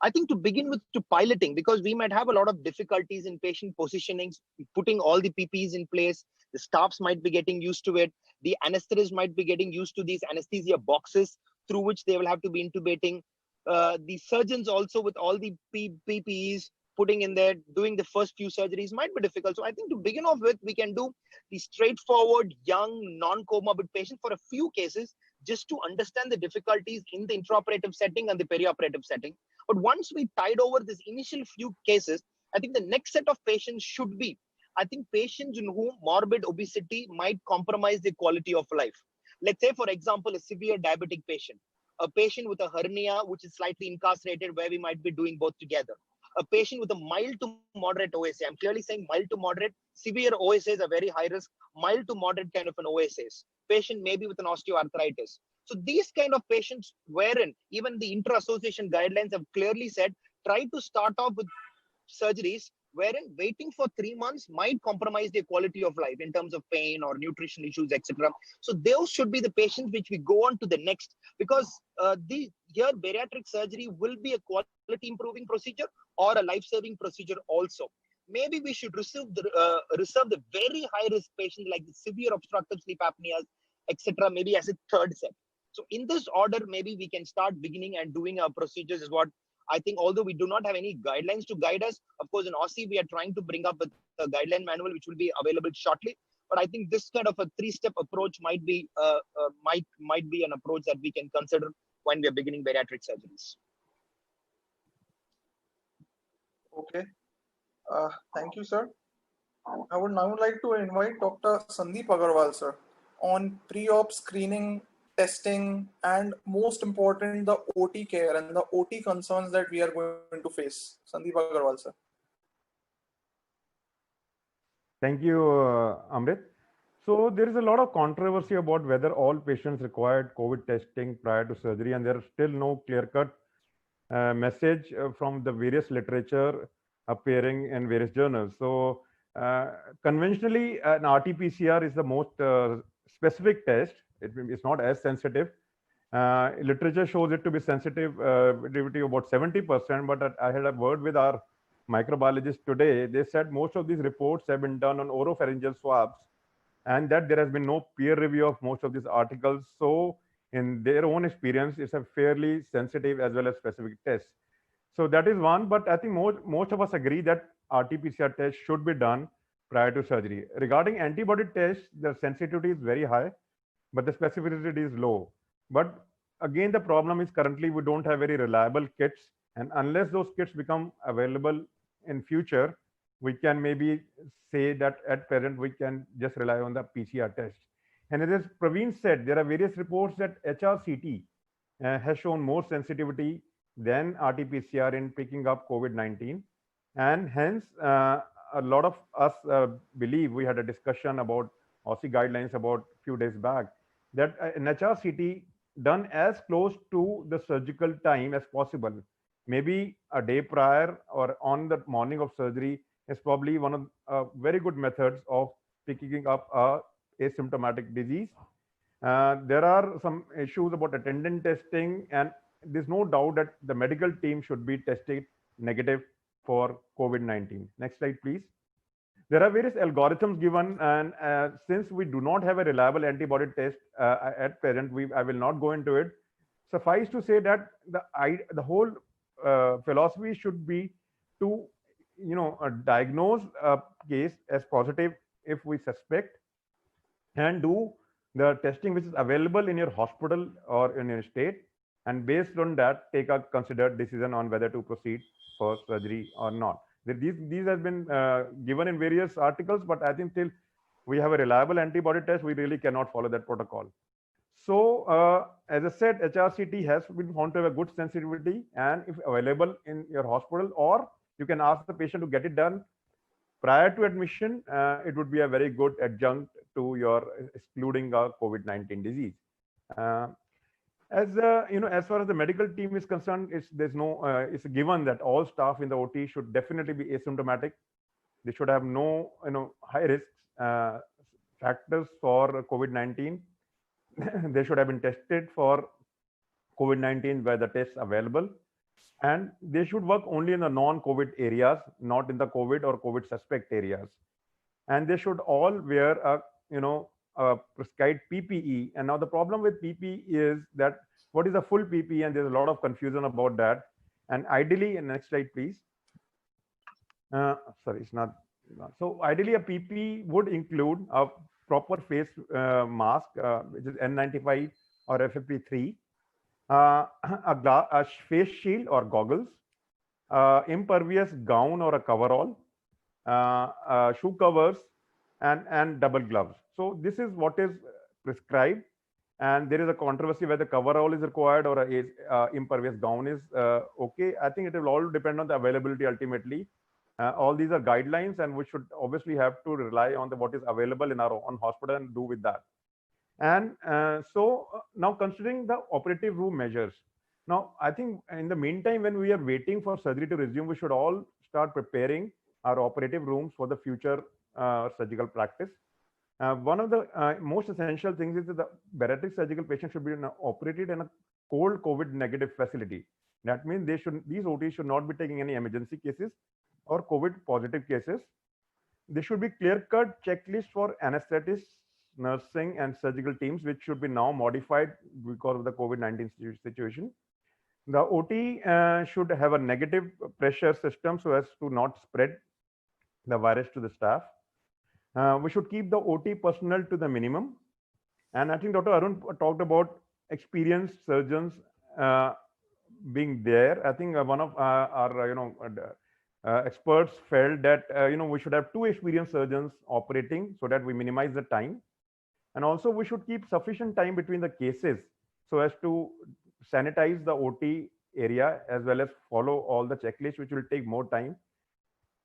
I think to begin with, to piloting, because we might have a lot of difficulties in patient positionings, putting all the PPEs in place. The staffs might be getting used to it. The anesthetists might be getting used to these anesthesia boxes through which they will have to be intubating. The surgeons also with all the PPEs putting in there, doing the first few surgeries might be difficult. So I think to begin off with, we can do the straightforward, young, non-comorbid patient for a few cases, just to understand the difficulties in the intraoperative setting and the perioperative setting. But once we tide over this initial few cases, I think the next set of patients should be, I think, patients in whom morbid obesity might compromise the quality of life. Let's say, for example, a severe diabetic patient, a patient with a hernia, which is slightly incarcerated, where we might be doing both together. A patient with a mild to moderate OSA. I'm clearly saying mild to moderate. Severe OSAs are very high risk. Mild to moderate kind of an OSAs. Patient maybe with an osteoarthritis. So these kind of patients, wherein even the intra-association guidelines have clearly said, try to start off with surgeries wherein waiting for 3 months might compromise their quality of life in terms of pain or nutrition issues, etc. So those should be the patients which we go on to the next, because here bariatric surgery will be a quality improving procedure or a life-saving procedure also. Maybe we should reserve the very high risk patients like the severe obstructive sleep apneas, etc. maybe as a third set. So in this order, maybe we can start beginning and doing our procedures is what I think. Although we do not have any guidelines to guide us, of course, in Aussie, we are trying to bring up a guideline manual, which will be available shortly. But I think this kind of a 3-step approach might be an approach that we can consider when we are beginning bariatric surgeries. Okay. Thank you, sir. I would now like to invite Dr. Sandeep Agarwal, sir, on pre-op screening, testing, and most important, the OT care and the OT concerns that we are going to face. Sandeep Agarwal, sir. Thank you, Amrit. So there is a lot of controversy about whether all patients required COVID testing prior to surgery, and there is still no clear-cut message from the various literature appearing in various journals. So conventionally, an RT-PCR is the most specific test. It's not as sensitive. Literature shows it to be sensitivity about 70%, but I had a word with our microbiologist today. They said most of these reports have been done on oropharyngeal swabs, and that there has been no peer review of most of these articles. So in their own experience, it's a fairly sensitive as well as specific test. So that is one, but I think most of us agree that RT-PCR test should be done prior to surgery. Regarding antibody tests, the sensitivity is very high, but the specificity is low. But again, the problem is currently we don't have very reliable kits, and unless those kits become available in future, we can maybe say that at present we can just rely on the PCR test. And as Praveen said, there are various reports that HRCT has shown more sensitivity than RT-PCR in picking up COVID-19. And hence, a lot of us believe, we had a discussion about Aussie guidelines about a few days back, that an HRCT done as close to the surgical time as possible, maybe a day prior or on the morning of surgery, is probably one of very good methods of picking up a asymptomatic disease. There are some issues about attendant testing, and there's no doubt that the medical team should be tested negative for COVID-19. Next slide, please. There are various algorithms given, and since we do not have a reliable antibody test at present, I will not go into it. Suffice to say that the whole philosophy should be to diagnose a case as positive if we suspect, and do the testing which is available in your hospital or in your state, and based on that take a considered decision on whether to proceed for surgery or not. These have been given in various articles, but I think till we have a reliable antibody test, we really cannot follow that protocol. So as I said, HRCT has been found to have a good sensitivity, and if available in your hospital, or you can ask the patient to get it done prior to admission, it would be a very good adjunct to your excluding a COVID-19 disease. As far as the medical team is concerned, it's a given that all staff in the OT should definitely be asymptomatic. They should have no high risk factors for COVID-19. They should have been tested for COVID-19 where the tests available, and they should work only in the non-COVID areas, not in the COVID or COVID suspect areas. And they should all wear a prescribed PPE. And now the problem with PPE is that what is a full PPE, and there's a lot of confusion about that. And ideally, next slide, please. Sorry, it's not. So ideally, a PPE would include a proper face mask, which is N95 or FFP3, a face shield or goggles, impervious gown or a coverall, shoe covers, and double gloves. So this is what is prescribed, and there is a controversy whether coverall is required or a impervious gown is okay. I think it will all depend on the availability ultimately. All these are guidelines, and we should obviously have to rely on what is available in our own hospital and do with that. And so now considering the operative room measures, now I think in the meantime, when we are waiting for surgery to resume, we should all start preparing our operative rooms for the future surgical practice. One of the most essential things is that the bariatric surgical patient should be operated in a cold COVID negative facility. That means these OTs should not be taking any emergency cases or COVID positive cases. There should be clear-cut checklist for anesthetists, nursing, and surgical teams, which should be now modified because of the COVID-19 situation. The OT should have a negative pressure system so as to not spread the virus to the staff. We should keep the OT personnel to the minimum. And I think Dr. Arun talked about experienced surgeons being there. I think one of our experts felt that we should have 2 experienced surgeons operating so that we minimize the time. And also we should keep sufficient time between the cases so as to sanitize the OT area as well as follow all the checklists, which will take more time.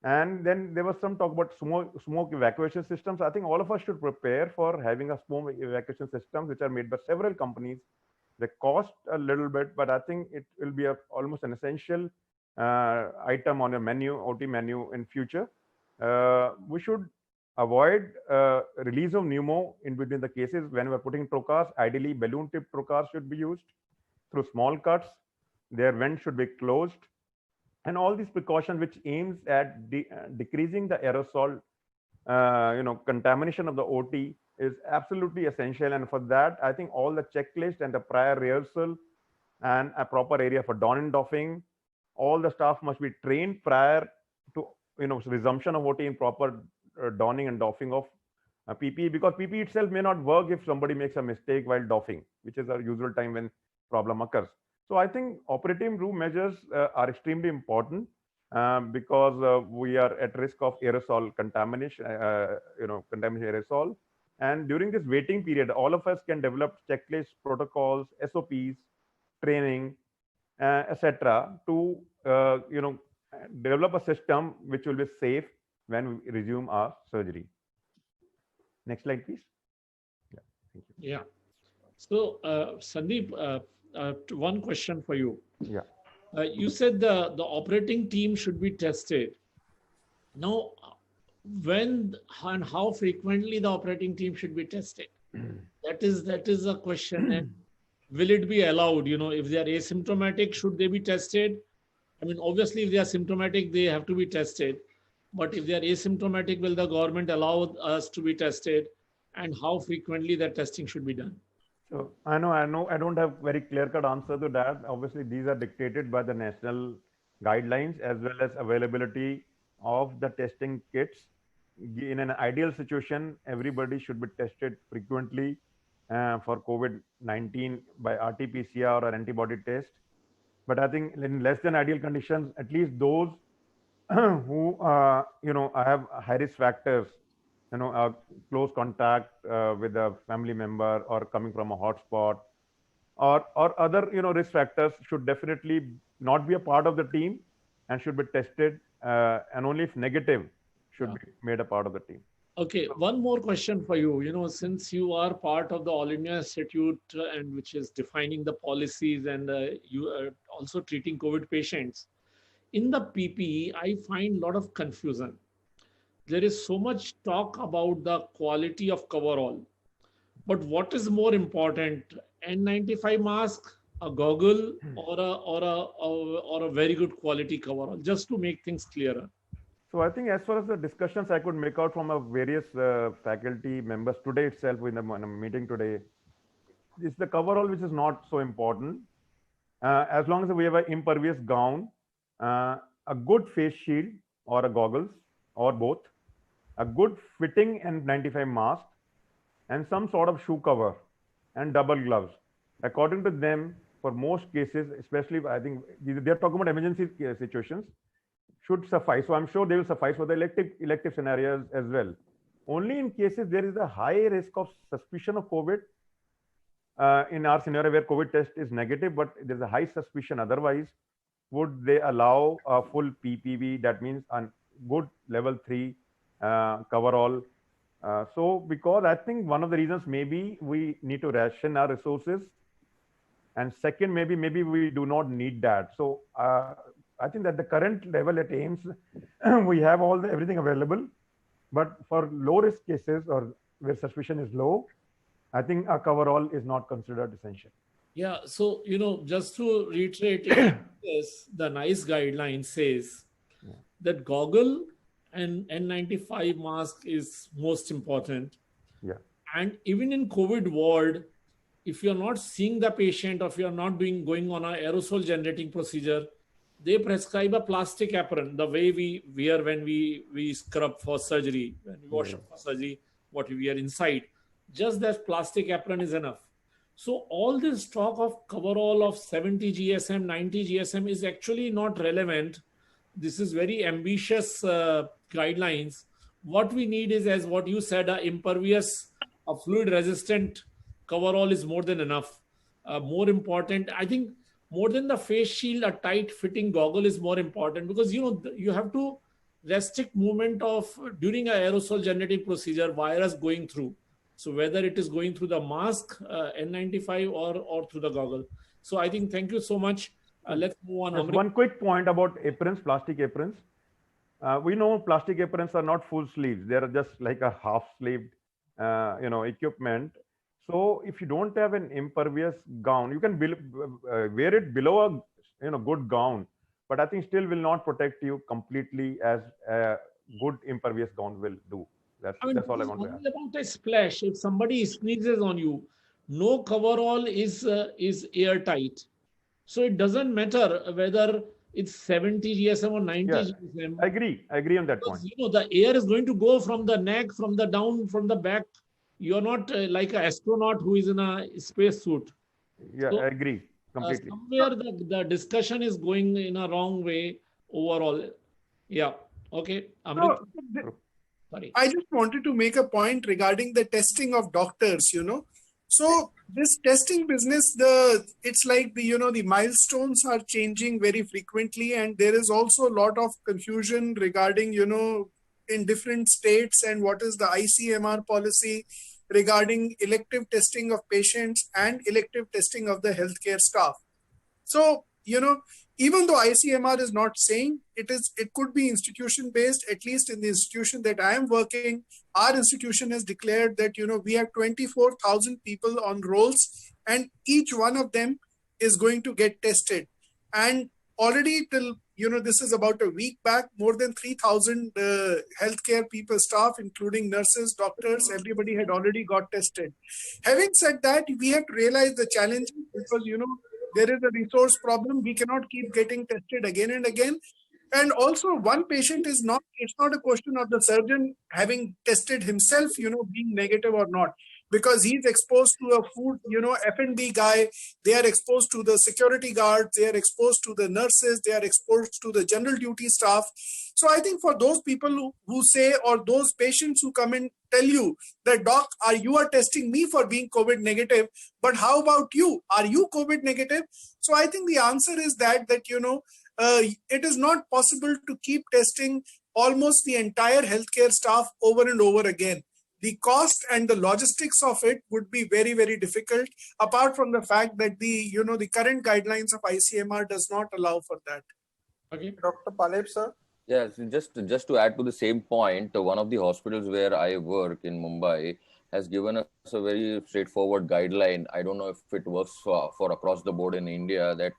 And then there was some talk about smoke evacuation systems. I think all of us should prepare for having a smoke evacuation system, which are made by several companies. They cost a little bit, but I think it will be almost an essential item on your menu, OT menu in future. We should avoid release of pneumo in between the cases. When we're putting trocars, ideally balloon tip trocars should be used through small cuts. Their vent should be closed. And all these precautions which aims at decreasing the aerosol contamination of the OT is absolutely essential. And for that, I think all the checklist and the prior rehearsal and a proper area for don and doffing, all the staff must be trained prior to resumption of OT in proper donning and doffing of PPE, because PPE itself may not work if somebody makes a mistake while doffing, which is our usual time when problem occurs. So I think operating room measures are extremely important because we are at risk of aerosol contamination, contamination aerosol. And during this waiting period, all of us can develop checklists, protocols, SOPs, training, etc., to develop a system which will be safe when we resume our surgery. Next slide, please. Yeah, thank you. Yeah. So, Sandeep, one question for you. Yeah. You said the operating team should be tested. Now, when and how frequently the operating team should be tested? That is a question. And will it be allowed? If they are asymptomatic, should they be tested? I mean, obviously, if they are symptomatic, they have to be tested. But if they are asymptomatic, will the government allow us to be tested, and how frequently that testing should be done? So I know, I don't have very clear-cut answer to that. Obviously, these are dictated by the national guidelines as well as availability of the testing kits. In an ideal situation, everybody should be tested frequently for COVID-19 by RT-PCR or antibody test. But I think in less than ideal conditions, at least those who have high risk factors, close contact with a family member or coming from a hotspot, or other risk factors should definitely not be a part of the team and should be tested, and only if negative should be made a part of the team. Okay, one more question for you. Since you are part of the All India Institute and which is defining the policies, and you are also treating COVID patients, in the PPE, I find a lot of confusion. There is so much talk about the quality of coverall, but what is more important, N95 mask, a goggle, or a very good quality coverall, just to make things clearer? So I think as far as the discussions I could make out from various faculty members today itself in a meeting today, it's the coverall which is not so important. As long as we have an impervious gown, a good face shield or a goggles or both, a good fitting N95 mask, and some sort of shoe cover and double gloves. According to them, for most cases, especially I think they're talking about emergency situations, should suffice. So I'm sure they will suffice for the elective scenarios as well. Only in cases there is a high risk of suspicion of COVID, in our scenario where COVID test is negative, but there's a high suspicion otherwise, would they allow a full PPV? That means a good level 3 coverall. So because I think one of the reasons maybe we need to ration our resources, and second, maybe we do not need that. So I think that the current level at AIIMS, we have everything available, but for low risk cases or where suspicion is low, I think a coverall is not considered essential. Yeah, so just to reiterate, the NICE guideline says that goggle and N95 mask is most important. Yeah. And even in COVID ward, if you're not seeing the patient or if you're not going on an aerosol generating procedure, they prescribe a plastic apron, the way we wear when we scrub for surgery, when we wash up for surgery, what we wear inside. Just that plastic apron is enough. So all this talk of coverall of 70 GSM, 90 GSM is actually not relevant. This is very ambitious guidelines. What we need is, as what you said, a impervious, a fluid resistant coverall is more than enough. More important, I think, more than the face shield, a tight fitting goggle is more important, because you have to restrict movement of during an aerosol generating procedure, virus going through. So whether it is going through the mask, N95 or through the goggle. So I think, thank you so much. Let's move on. Just one quick point about aprons, plastic aprons. We know plastic aprons are not full sleeves. They are just like a half sleeved, equipment. So if you don't have an impervious gown, you can wear it below a good gown, but I think still will not protect you completely as a good impervious gown will do. That's all I want to add. About a splash, if somebody sneezes on you, no coverall is airtight. So it doesn't matter whether it's 70 GSM or 90 GSM. I agree on that point. The air is going to go from the neck, from the down, from the back. You're not like an astronaut who is in a space suit. Yeah, so, I agree completely. Somewhere the discussion is going in a wrong way overall. Yeah. Okay. Sorry. I just wanted to make a point regarding the testing of doctors, So this testing business, it's like the milestones are changing very frequently, and there is also a lot of confusion regarding, in different states, and what is the ICMR policy regarding elective testing of patients and elective testing of the healthcare staff. So, even though ICMR is not saying it could be institution based, at least in the institution that I am working, our institution has declared that, we have 24,000 people on rolls, and each one of them is going to get tested. And already till, this is about a week back, more than 3,000 healthcare people, staff, including nurses, doctors, everybody had already got tested. Having said that, we have to realize the challenges because, there is a resource problem. We cannot keep getting tested again and again. And also one patient it's not a question of the surgeon having tested himself, being negative or not, because he's exposed to a food, F&B guy, they are exposed to the security guards, they are exposed to the nurses, they are exposed to the general duty staff. So I think for those people who say, or those patients who come and tell you that, doc, you are testing me for being COVID negative, but how about you? Are you COVID negative? So I think the answer is that it is not possible to keep testing almost the entire healthcare staff over and over again. The cost and the logistics of it would be very, very difficult, apart from the fact that the current guidelines of ICMR does not allow for that. Okay, Dr. Paleb, sir. Yes, just to add to the same point, one of the hospitals where I work in Mumbai has given us a very straightforward guideline. I don't know if it works for across the board in India, that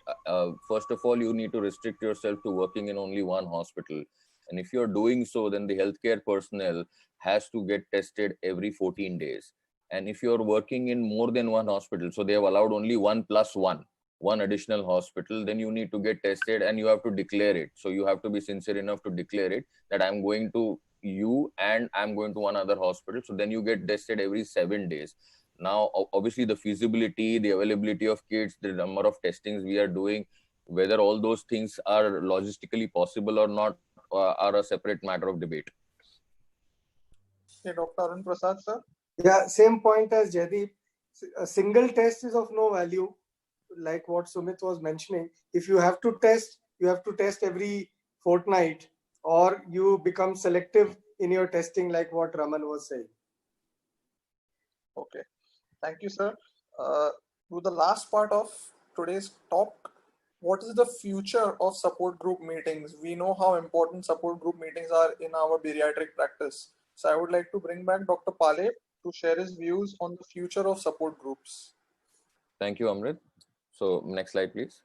first of all, you need to restrict yourself to working in only one hospital. And if you're doing so, then the healthcare personnel has to get tested every 14 days. And if you're working in more than one hospital, so they have allowed only 1+1, one additional hospital, then you need to get tested and you have to declare it. So you have to be sincere enough to declare it that I'm going to you and I'm going to one other hospital. So then you get tested every 7 days. Now, obviously the feasibility, the availability of kits, the number of testings we are doing, whether all those things are logistically possible or not are a separate matter of debate. Okay, Dr. Arun Prasad, sir. Yeah, same point as Jaideep. A single test is of no value, like what Sumit was mentioning. If you have to test every fortnight, or you become selective in your testing, like what Raman was saying. Okay, thank you, sir. To the last part of today's talk, what is the future of support group meetings? We know how important support group meetings are in our bariatric practice. So I would like to bring back Dr. Paleb to share his views on the future of support groups. Thank you, Amrit. So next slide, please.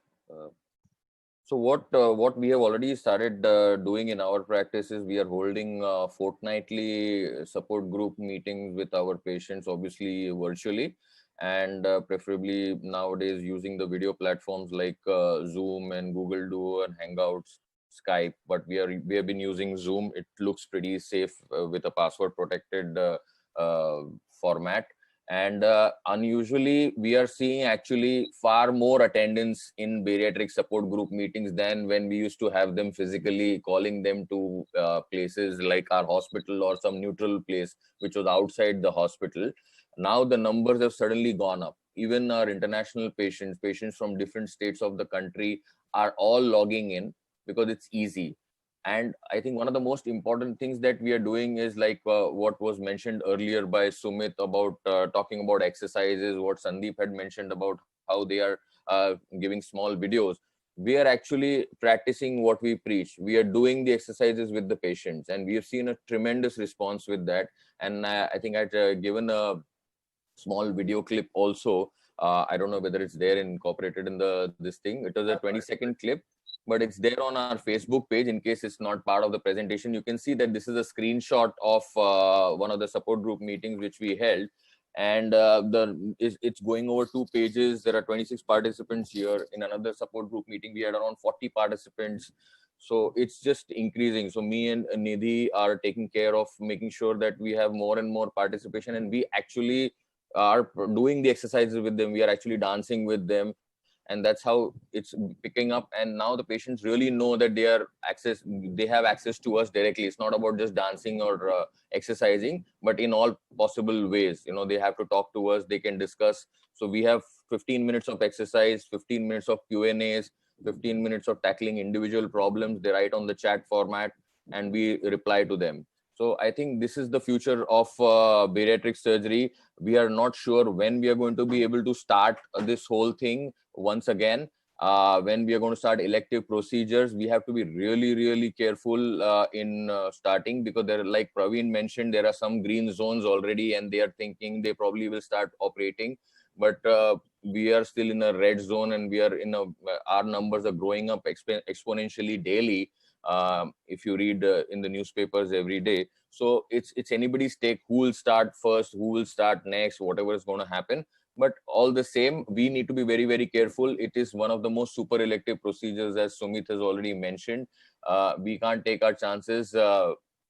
So what we have already started doing in our practice is we are holding fortnightly support group meetings with our patients, obviously virtually, and preferably nowadays using the video platforms like Zoom and Google Duo and Hangouts, Skype. But we have been using Zoom. It looks pretty safe with a password protected format. And unusually, we are seeing actually far more attendance in bariatric support group meetings than when we used to have them physically, calling them to places like our hospital or some neutral place, which was outside the hospital. Now the numbers have suddenly gone up. Even our international patients from different states of the country are all logging in because it's easy. And I think one of the most important things that we are doing is like what was mentioned earlier by Sumit about talking about exercises, what Sandeep had mentioned about how they are giving small videos. We are actually practicing what we preach. We are doing the exercises with the patients, and we have seen a tremendous response with that. And I think I'd given a small video clip also. I don't know whether it's there incorporated in this thing. It was a 20-second clip, but it's there on our Facebook page in case it's not part of the presentation. You can see that this is a screenshot of one of the support group meetings which we held. And it's going over 2 pages. There are 26 participants here. In another support group meeting, we had around 40 participants. So it's just increasing. So me and Nidhi are taking care of making sure that we have more and more participation, and we actually are doing the exercises with them. We are actually dancing with them. And that's how it's picking up. And now the patients really know that they have access to us directly. It's not about just dancing or exercising, but in all possible ways. They have to talk to us, they can discuss. So we have 15 minutes of exercise, 15 minutes of Q&As, 15 minutes of tackling individual problems. They write on the chat format and we reply to them. So I think this is the future of bariatric surgery. We are not sure when we are going to be able to start this whole thing once again. When we are going to start elective procedures, we have to be really, really careful in starting, because there, like Praveen mentioned, there are some green zones already and they are thinking they probably will start operating. But we are still in a red zone, and we are in a our numbers are growing up exponentially daily. If you read in the newspapers every day, so it's anybody's take who will start first, who will start next, whatever is going to happen. But all the same, we need to be very, very careful. It is one of the most super elective procedures, as Sumit has already mentioned. We can't take our chances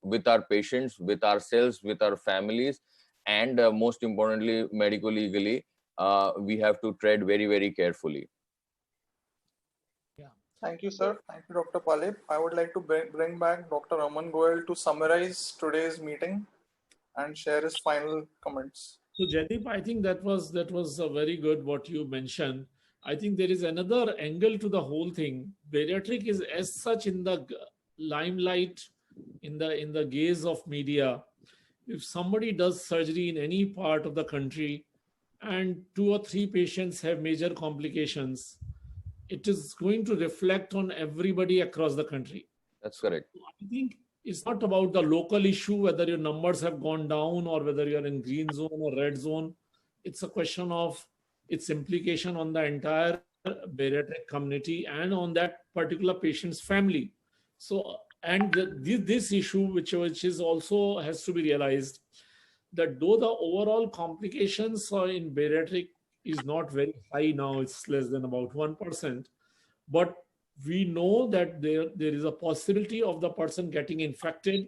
with our patients, with ourselves, with our families, and most importantly, medico-legally, we have to tread very, very carefully. Thank you, sir. Thank you, Dr. Palib. I would like to bring back Dr. Raman Goel to summarize today's meeting and share his final comments. So Jaideep, I think that was very good what you mentioned. I think there is another angle to the whole thing. Bariatric is as such in the limelight, in the gaze of media. If somebody does surgery in any part of the country and 2 or 3 patients have major complications, it is going to reflect on everybody across the country. That's correct. I think it's not about the local issue, whether your numbers have gone down or whether you're in green zone or red zone. It's a question of its implication on the entire bariatric community and on that particular patient's family. So, and this issue, which is also has to be realized, that though the overall complications in bariatric is not very high now, it's less than about 1%, but we know that there is a possibility of the person getting infected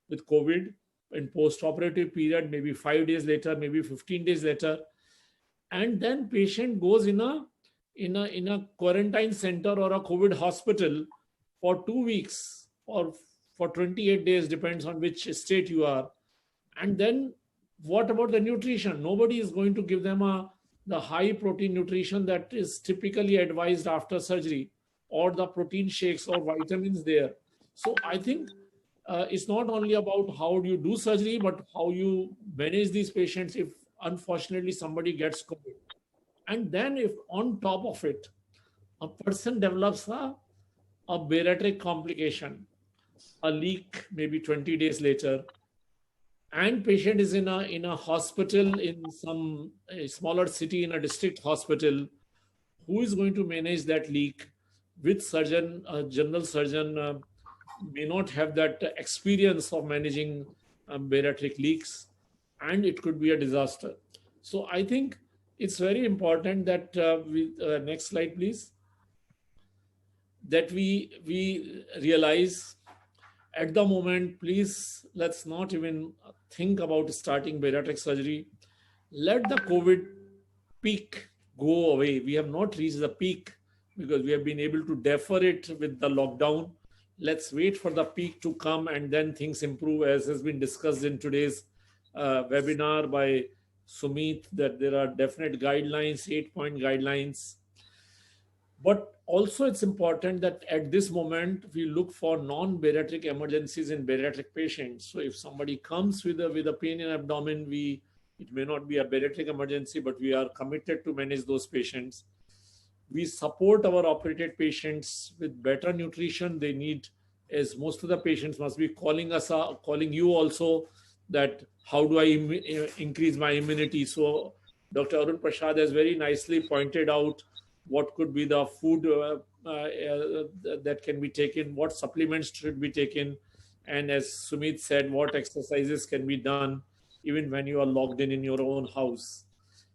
with COVID in post-operative period, maybe 5 days later, maybe 15 days later, and then patient goes in a quarantine center or a COVID hospital for 2 weeks or for 28 days, depends on which state you are. And then what about the nutrition? Nobody is going to give them the high protein nutrition that is typically advised after surgery, or the protein shakes or vitamins there. So I think it's not only about how do you do surgery, but how you manage these patients if unfortunately somebody gets COVID. And then if on top of it, a person develops a bariatric complication, a leak maybe 20 days later, and patient is in a hospital in some smaller city, in a district hospital, who is going to manage that leak? With surgeon, general surgeon may not have that experience of managing bariatric leaks, and it could be a disaster. So I think it's very important that next slide, please, that we realize at the moment, please, let's not even think about starting bariatric surgery. Let the COVID peak go away. We have not reached the peak because we have been able to defer it with the lockdown. Let's wait for the peak to come and then things improve, as has been discussed in today's webinar by Sumit, that there are definite guidelines, 8-point guidelines. But also it's important that at this moment, we look for non-bariatric emergencies in bariatric patients. So if somebody comes with a pain in abdomen, it may not be a bariatric emergency, but we are committed to manage those patients. We support our operated patients with better nutrition. They need, as most of the patients must be calling us, calling you also, that how do I increase my immunity? So Dr. Arun Prasad has very nicely pointed out what could be the food that can be taken, what supplements should be taken, and as Sumit said, what exercises can be done even when you are locked in your own house.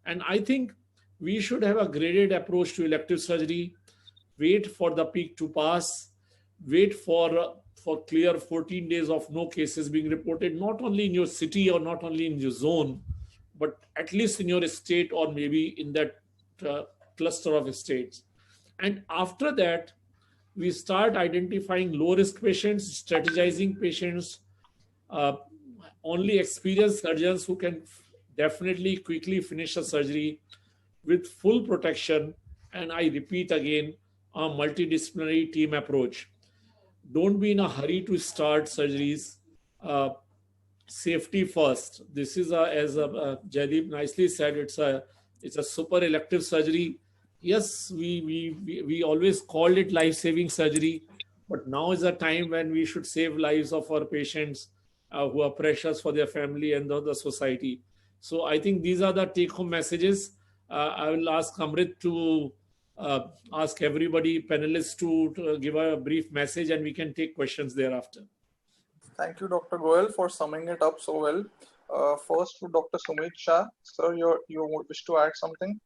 And I think we should have a graded approach to elective surgery, wait for the peak to pass, wait for clear 14 days of no cases being reported, not only in your city or not only in your zone, but at least in your state or maybe in that cluster of states. And after that, we start identifying low-risk patients, strategizing patients, only experienced surgeons who can definitely quickly finish a surgery with full protection. And I repeat again, a multidisciplinary team approach. Don't be in a hurry to start surgeries. Safety first. This is as Jaideep nicely said, it's a super elective surgery. Yes, we always called it life-saving surgery, but now is a time when we should save lives of our patients who are precious for their family and the society. So I think these are the take-home messages. I will ask Amrit to ask everybody, panelists, to give a brief message, and we can take questions thereafter. Thank you, Dr. Goel, for summing it up so well. First to Dr. Sumit Shah. Sir, you wish to add something?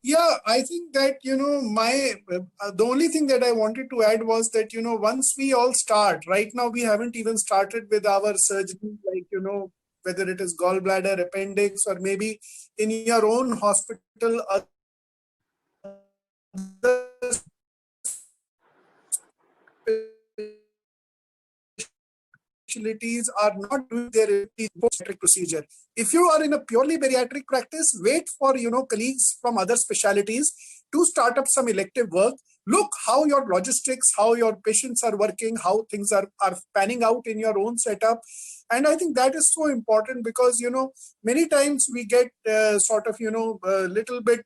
Yeah, I think that, the only thing that I wanted to add was that, once we all start, right now we haven't even started with our surgery, like, whether it is gallbladder, appendix, or maybe in your own hospital, other specialties are not doing their bariatric procedure. If you are in a purely bariatric practice, wait for colleagues from other specialties to start up some elective work. Look how your logistics, how your patients are working, how things are panning out in your own setup. And I think that is so important because many times we get sort of a little bit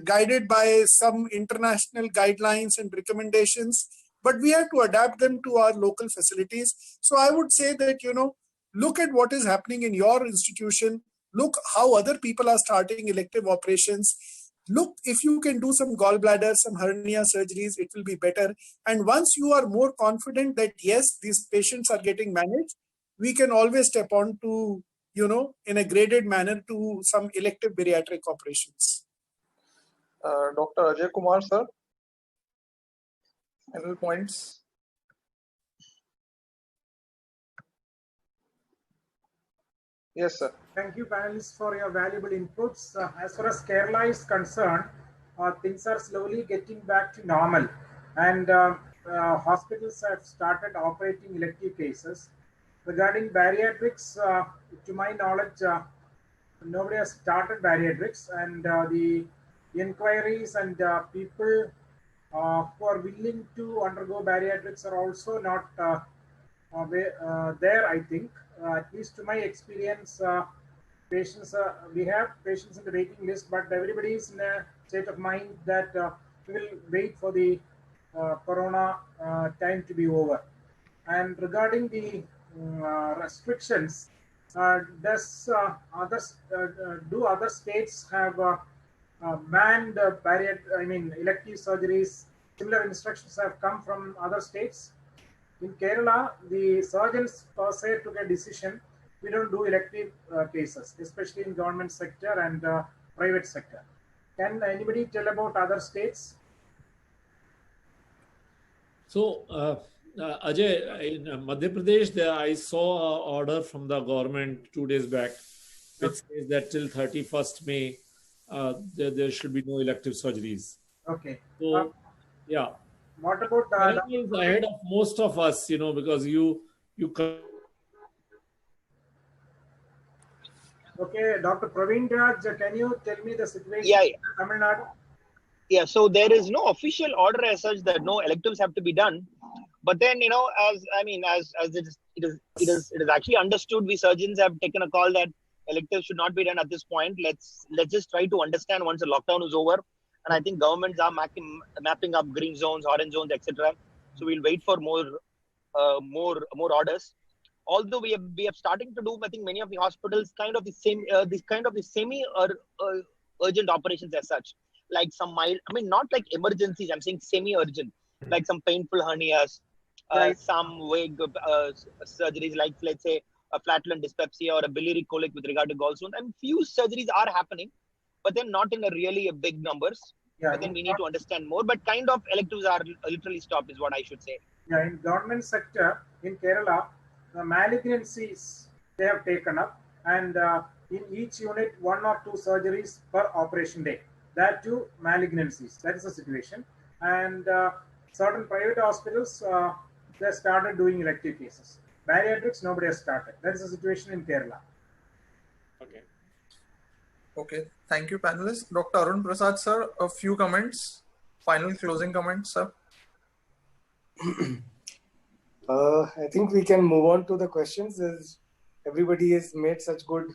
guided by some international guidelines and recommendations, but we have to adapt them to our local facilities. So I would say that, look at what is happening in your institution, look how other people are starting elective operations, look if you can do some gallbladder, some hernia surgeries, it will be better. And once you are more confident that yes, these patients are getting managed, we can always step on to, in a graded manner to some elective bariatric operations. Dr. Ajay Kumar, sir. Final points. Yes, sir. Thank you, panelists, for your valuable inputs. As far as Kerala is concerned, things are slowly getting back to normal, and hospitals have started operating elective cases. Regarding bariatrics, to my knowledge, nobody has started bariatrics, and the inquiries and people who are willing to undergo bariatrics are also not there, I think. At least to my experience, patients, we have patients in the waiting list, but everybody is in a state of mind that we will wait for the corona time to be over. And regarding the restrictions, do other states have banned elective surgeries? Similar instructions have come from other states. In Kerala, the surgeons per se took a decision: we don't do elective cases, especially in government sector and private sector. Can anybody tell about other states? So, Ajay, in Madhya Pradesh, I saw an order from the government 2 days back, which says that till 31st May, there should be no elective surgeries. Okay. So, yeah. What about Kerala is ahead of most of us, because you. Okay, Dr. Praveen Raj, can you tell me the situation in Tamil Nadu? Yeah, so there is no official order as such that no electives have to be done. But then, as it is actually understood, we surgeons have taken a call that electives should not be done at this point. Let's just try to understand once the lockdown is over. And I think governments are mapping up green zones, orange zones, etc. So we'll wait for more orders. Although we have starting to do, I think many of the hospitals kind of the same, semi urgent operations as such, like some mild, not like emergencies. I'm saying semi-urgent, like some painful hernias, some vague surgeries, like let's say a flatulent dyspepsia or a biliary colic with regard to gallstones. And few surgeries are happening, but then not in a really big numbers. Yeah, but then we need to understand more. But kind of electives are literally stopped, is what I should say. Yeah, in government sector in Kerala, the malignancies they have taken up, and in each unit 1 or 2 surgeries per operation day. That too malignancies. That is the situation. And certain private hospitals they started doing elective cases. Bariatrics nobody has started. That is the situation in Kerala. Okay, thank you, panelists. Dr. Arun Prasad, sir, a few comments, final closing comments, sir. I think we can move on to the questions. As everybody has made such good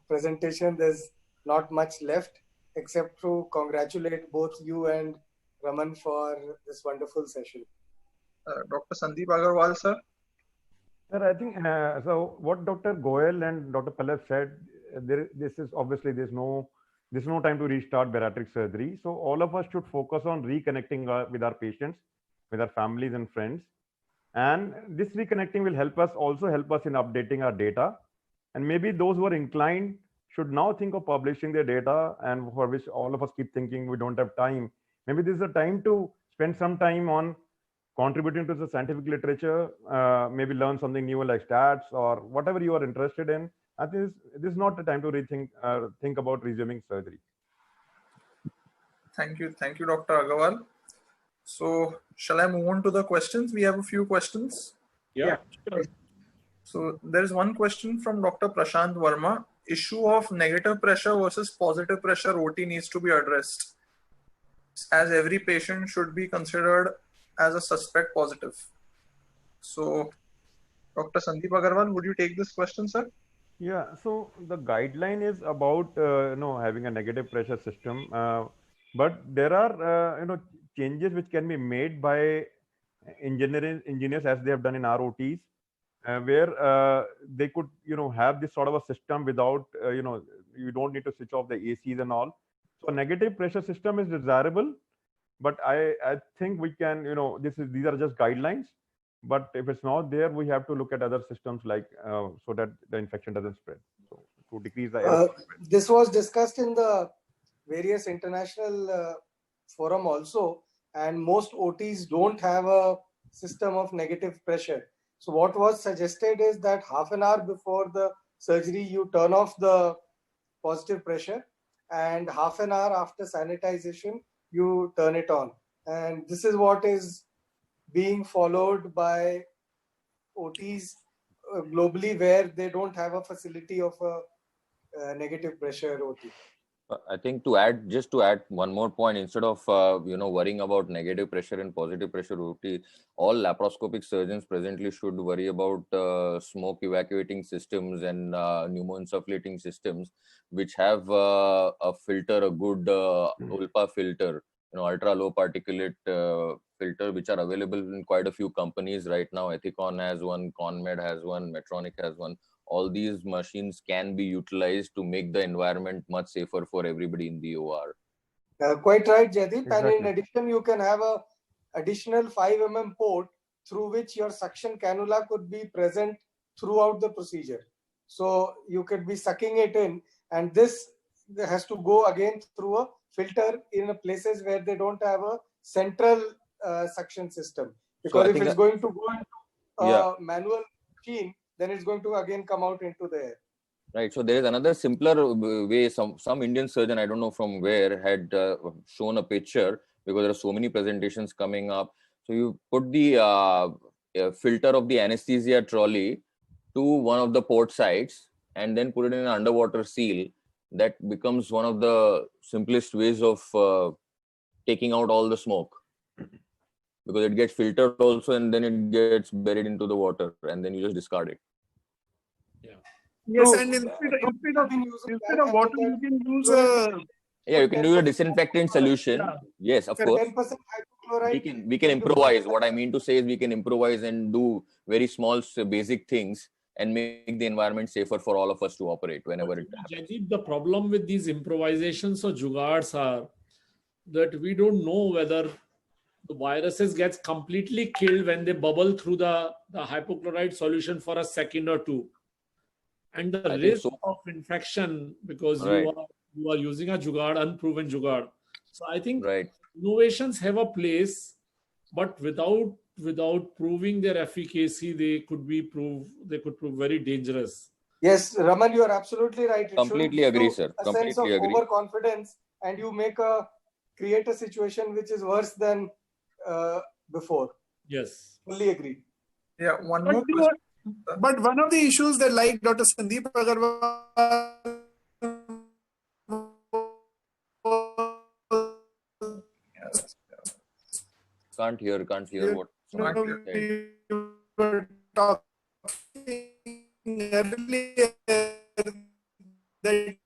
presentation, there's not much left except to congratulate both you and Raman for this wonderful session. Dr. Sandeep Agarwal, sir. Sir, I think so. What Dr. Goel and Dr. Pallab said this is obviously there's no time to restart bariatric surgery. So all of us should focus on reconnecting with our patients, with our families and friends. And this reconnecting will help us in updating our data. And maybe those who are inclined should now think of publishing their data, and for which all of us keep thinking we don't have time. Maybe this is a time to spend some time on contributing to the scientific literature, maybe learn something new like stats or whatever you are interested in. I think this is not the time to think about resuming surgery. Thank you, Dr. Agarwal. So, shall I move on to the questions? We have a few questions. Yeah. Sure. So, there is one question from Dr. Prashant Verma. Issue of negative pressure versus positive pressure OT needs to be addressed, as every patient should be considered as a suspect positive. So, Dr. Sandeep Agarwal, would you take this question, sir? Yeah, so the guideline is about having a negative pressure system, but there are changes which can be made by engineers as they have done in ROTs, where they could have this sort of a system without you don't need to switch off the ACs and all. So a negative pressure system is desirable, but I think we can these are just guidelines. But if it's not there, we have to look at other systems like so that the infection doesn't spread. So to decrease the this was discussed in the various international forum also, and most OTs don't have a system of negative pressure. So what was suggested is that half an hour before the surgery, you turn off the positive pressure, and half an hour after sanitization, you turn it on. And this is what is being followed by OTs globally, where they don't have a facility of a negative pressure OT. I think to add one more point, instead of worrying about negative pressure and positive pressure OT, all laparoscopic surgeons presently should worry about smoke evacuating systems and pneumoinsufflating systems, which have a filter, a good ULPA filter, ultra low particulate filter, which are available in quite a few companies right now. Ethicon has one, ConMed has one, Medtronic has one. All these machines can be utilized to make the environment much safer for everybody in the OR. Quite right, Jaideep. Exactly. And in addition, you can have a additional 5 mm port through which your suction cannula could be present throughout the procedure. So you could be sucking it in, and this has to go again through a filter in places where they don't have a central suction system. Because if it's going to go into a manual machine, then it's going to again come out into the air. Right. So there is another simpler way. Some Indian surgeon, I don't know from where, had shown a picture, because there are so many presentations coming up. So you put the filter of the anesthesia trolley to one of the port sites and then put it in an underwater seal. That becomes one of the simplest ways of taking out all the smoke, because it gets filtered also, and then it gets buried into the water, and then you just discard it. Yes, and instead of water, you can use you can do a disinfectant solution. Yeah. Yes, of course. 10% hydrochloride. We can improvise. What I mean to say is we can improvise and do very small basic things and make the environment safer for all of us to operate whenever it happens. Jaideep, the problem with these improvisations or jugaads are that we don't know whether the viruses gets completely killed when they bubble through the hypochlorite solution for a second or two. And the risk of infection, because you are using a jugaad, unproven jugaad. So I think innovations have a place, but without proving their efficacy, they could prove very dangerous. Yes, Raman, you are absolutely right. It Completely agree, sir. A sense of overconfidence, and you create a situation which is worse than before. Yes. Fully agree. Yeah, one more question. But one of the issues that, like Dr. Sandeep Agarwal, Can't hear what we were talking earlier, that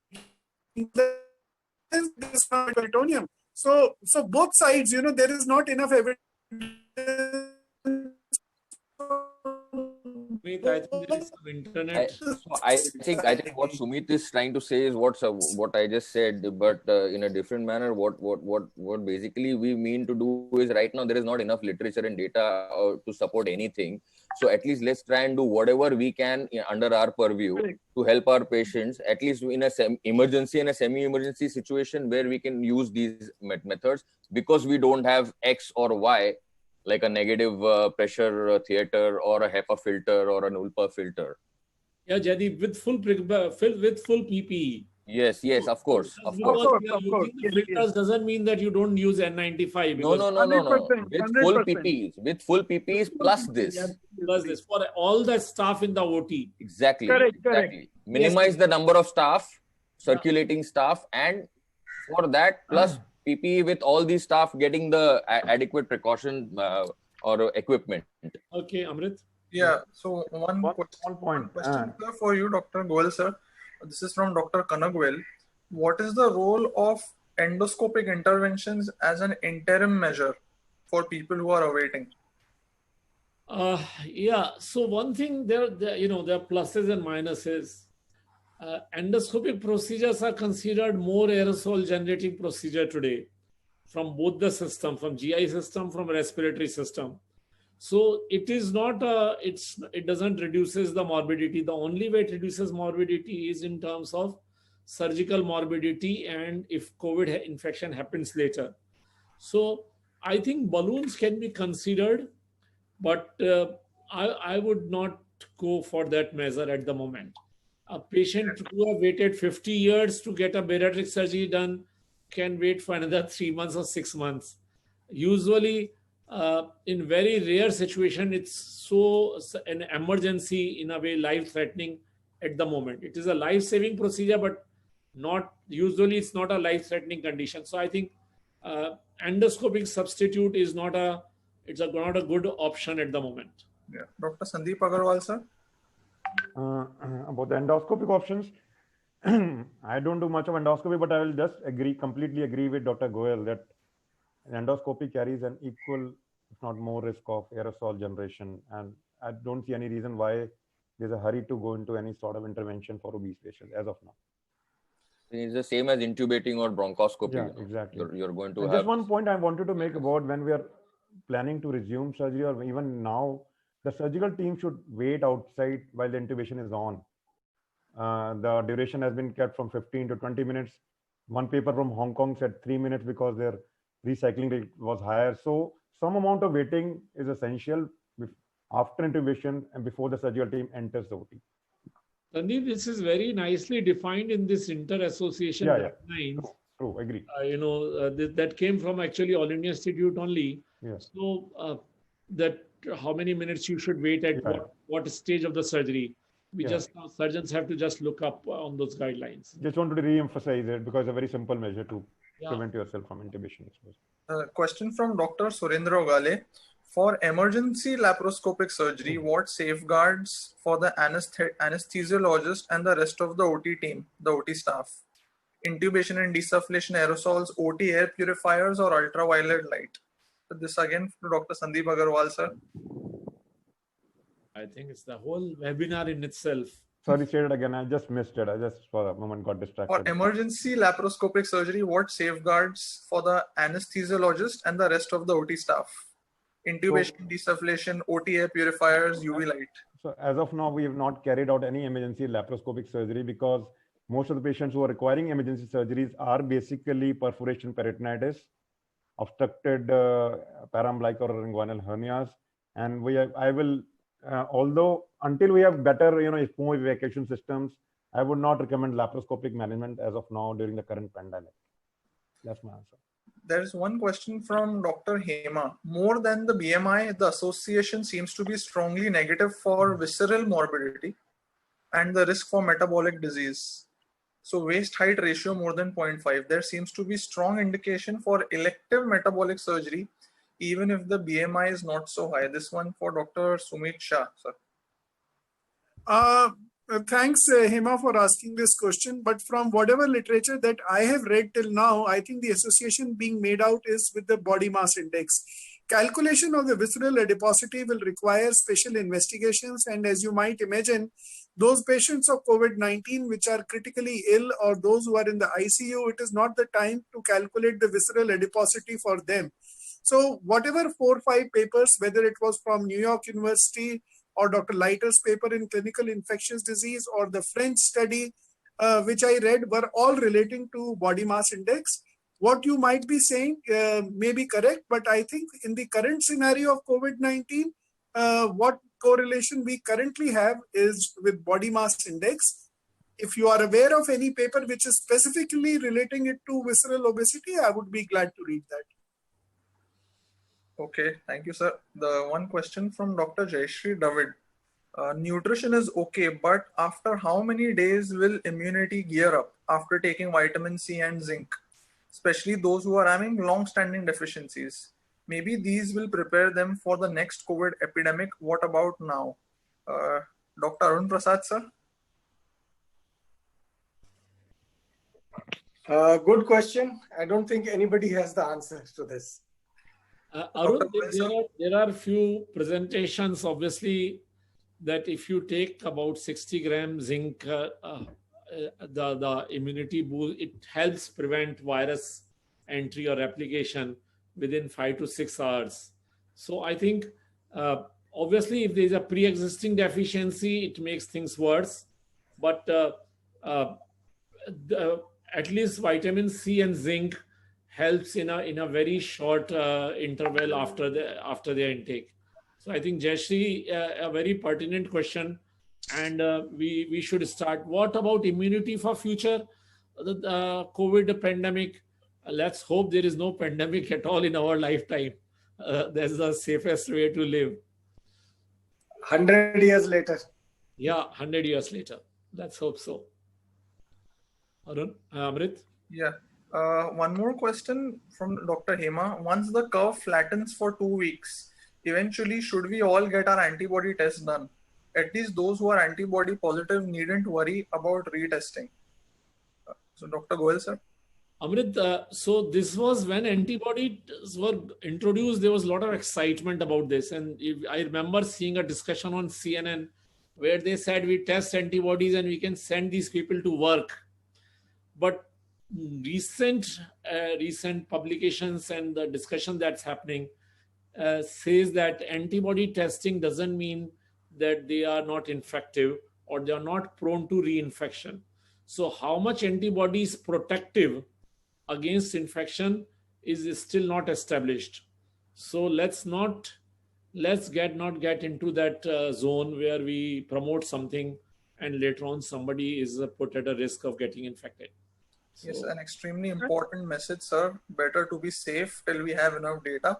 this plutonium. So both sides, there is not enough evidence Sumit, I think there is some internet. I think what Sumit is trying to say is what I just said, but in a different manner. What basically we mean to do is, right now there is not enough literature and data to support anything. So at least let's try and do whatever we can under our purview to help our patients, at least in a emergency and a semi-emergency situation where we can use these methods, because we don't have X or Y, like a negative pressure theater or a HEPA filter or an ULPA filter. Yeah, Jaideep, with full PPE. Yes, of course. Because you are using the filters doesn't mean that you don't use N95. No. 100%, With full PPEs plus this. Plus this for all the staff in the OT. Exactly. Correct. Minimize the number of staff, circulating staff, and for that plus PPE with all these staff getting the adequate precaution or equipment. Okay, Amrit. Yeah, so one point. question sir, for you, Dr. Goel, sir. This is from Dr. Kanagwell. What is the role of endoscopic interventions as an interim measure for people who are awaiting? Yeah, so one thing there are pluses and minuses. Endoscopic procedures are considered more aerosol generating procedure today from both the system, from GI system, from respiratory system. So it is not it doesn't reduces the morbidity. The only way it reduces morbidity is in terms of surgical morbidity and if COVID infection happens later. So I think balloons can be considered, but I would not go for that measure at the moment. A patient who have waited 50 years to get a bariatric surgery done can wait for another 3 months or 6 months. Usually, in very rare situation, it's so an emergency, in a way, life-threatening at the moment. It is a life-saving procedure, but not usually it's not a life-threatening condition. So I think endoscopic substitute is not a good option at the moment. Yeah, Dr. Sandeep Agarwal, sir. About the endoscopic options, I don't do much of endoscopy, but I will just completely agree with Dr. Goel that endoscopy carries an equal, if not more, risk of aerosol generation, and I don't see any reason why there's a hurry to go into any sort of intervention for obese patients as of now. It's the same as intubating or bronchoscopy. Yeah, exactly. You're going to and have... Just one point I wanted to make about when we are planning to resume surgery, or even now, the surgical team should wait outside while the intubation is on. The duration has been kept from 15 to 20 minutes. One paper from Hong Kong said 3 minutes because their recycling rate was higher. So some amount of waiting is essential after intubation and before the surgical team enters the OT. Sandeep, this is very nicely defined in this inter-association guidelines. True, agree. That came from actually All India Institute only. Yes. So that how many minutes you should wait at what stage of the surgery. Surgeons have to just look up on those guidelines. Just wanted to re-emphasize it because it's a very simple measure to prevent yourself from intubation. Question from Dr. Surendra Ogale. For emergency laparoscopic surgery, what safeguards for the anesthesiologist and the rest of the OT team, the OT staff? Intubation and desufflation aerosols, OT air purifiers, or ultraviolet light? So this again to Dr. Sandeep Agarwal, sir. I think it's the whole webinar in itself. Sorry, say it again. I just missed it. I just for a moment got distracted. For emergency laparoscopic surgery, what safeguards for the anesthesiologist and the rest of the OT staff? Intubation, desufflation, OT air purifiers, UV light. So as of now, we have not carried out any emergency laparoscopic surgery because most of the patients who are requiring emergency surgeries are basically perforation peritonitis, obstructed paraumbilical or inguinal hernias, and although until we have better, ECMO evacuation systems, I would not recommend laparoscopic management as of now during the current pandemic. That's my answer. There's one question from Dr. Hema. More than the BMI, the association seems to be strongly negative for visceral morbidity and the risk for metabolic disease. So waist height ratio more than 0.5. There seems to be strong indication for elective metabolic surgery, even if the BMI is not so high. This one for Dr. Sumit Shah, sir. Thanks, Hema, for asking this question. But from whatever literature that I have read till now, I think the association being made out is with the body mass index. calculation of the visceral adiposity will require special investigations. And as you might imagine, those patients of COVID-19 which are critically ill or those who are in the ICU, it is not the time to calculate the visceral adiposity for them. So whatever 4 or 5 papers, whether it was from New York University or Dr. Leiter's paper in clinical infectious disease or the French study, which I read, were all relating to body mass index. What you might be saying may be correct, but I think in the current scenario of COVID-19, what correlation we currently have is with body mass index. If you are aware of any paper which is specifically relating it to visceral obesity, I would be glad to read that. Okay, thank you, sir. The one question from Dr. Jayashree David. Nutrition is okay, but after how many days will immunity gear up after taking vitamin C and zinc, especially those who are having long-standing deficiencies? Maybe these will prepare them for the next COVID epidemic. What about now? Dr. Arun Prasad, sir? Good question. I don't think anybody has the answer to this. Arun, there are few presentations, obviously, that if you take about 60 grams zinc, the immunity boost, it helps prevent virus entry or replication within 5 to 6 hours. So I think, obviously, if there's a pre-existing deficiency, it makes things worse. But at least vitamin C and zinc helps in a very short interval after their intake. So I think Jayashree, a very pertinent question, and we should start. What about immunity for future COVID pandemic? Let's hope there is no pandemic at all in our lifetime. That's the safest way to live. 100 years later. Yeah, 100 years later. Let's hope so. Arun, Amrit? Yeah. One more question from Dr. Hema. Once the curve flattens for 2 weeks, eventually should we all get our antibody test done? At least those who are antibody positive needn't worry about retesting. So Dr. Goel, sir? Amrit, so this was when antibodies were introduced, there was a lot of excitement about this. And I remember seeing a discussion on CNN where they said we test antibodies and we can send these people to work. But recent publications and the discussion that's happening says that antibody testing doesn't mean that they are not infective or they are not prone to reinfection. So how much antibody is protective against infection is still not established. So let's not get into that zone where we promote something and later on somebody is put at a risk of getting infected. So, yes, an extremely important message, sir. Better to be safe till we have enough data.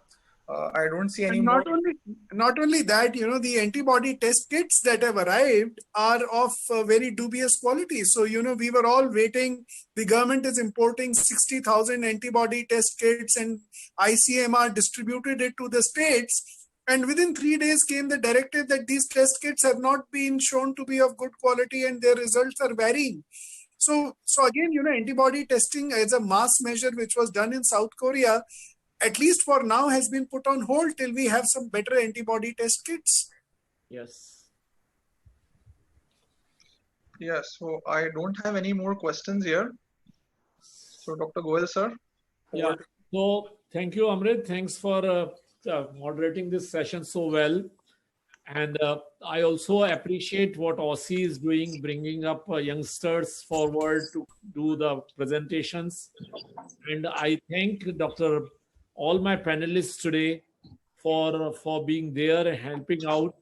I don't see any not only that, the antibody test kits that have arrived are of very dubious quality. So, we were all waiting. The government is importing 60,000 antibody test kits and ICMR distributed it to the states. And within 3 days came the directive that these test kits have not been shown to be of good quality and their results are varying. So again, antibody testing as a mass measure, which was done in South Korea, at least for now, has been put on hold till we have some better antibody test kits. yes. Yes, so I don't have any more questions here. So Dr. Goel, sir. Yeah. So thank you, Amrit. Thanks for moderating this session so well. And I also appreciate what Aussie is doing, bringing up youngsters forward to do the presentations. And I thank all my panelists today for being there and helping out.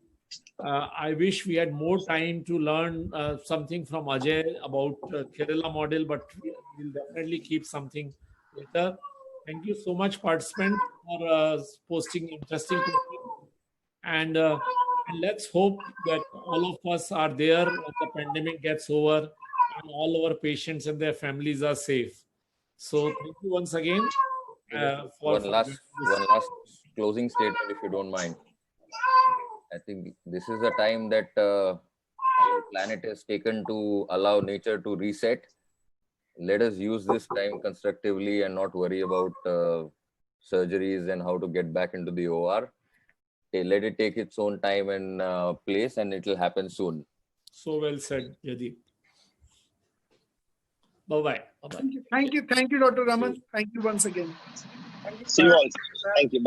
I wish we had more time to learn something from Ajay about Kerala model, but we'll definitely keep something later. Thank you so much, participants, for posting interesting questions. And let's hope that all of us are there when the pandemic gets over and all our patients and their families are safe. So thank you once again. One last closing statement, if you don't mind. I think this is the time that our planet has taken to allow nature to reset. Let us use this time constructively and not worry about surgeries and how to get back into the OR. Let it take its own time and place, and it will happen soon. So well said, Jaideep. Bye-bye. Bye-bye. Thank you, Dr. Raman. Thank you once again. See you all. Thank you. Bye.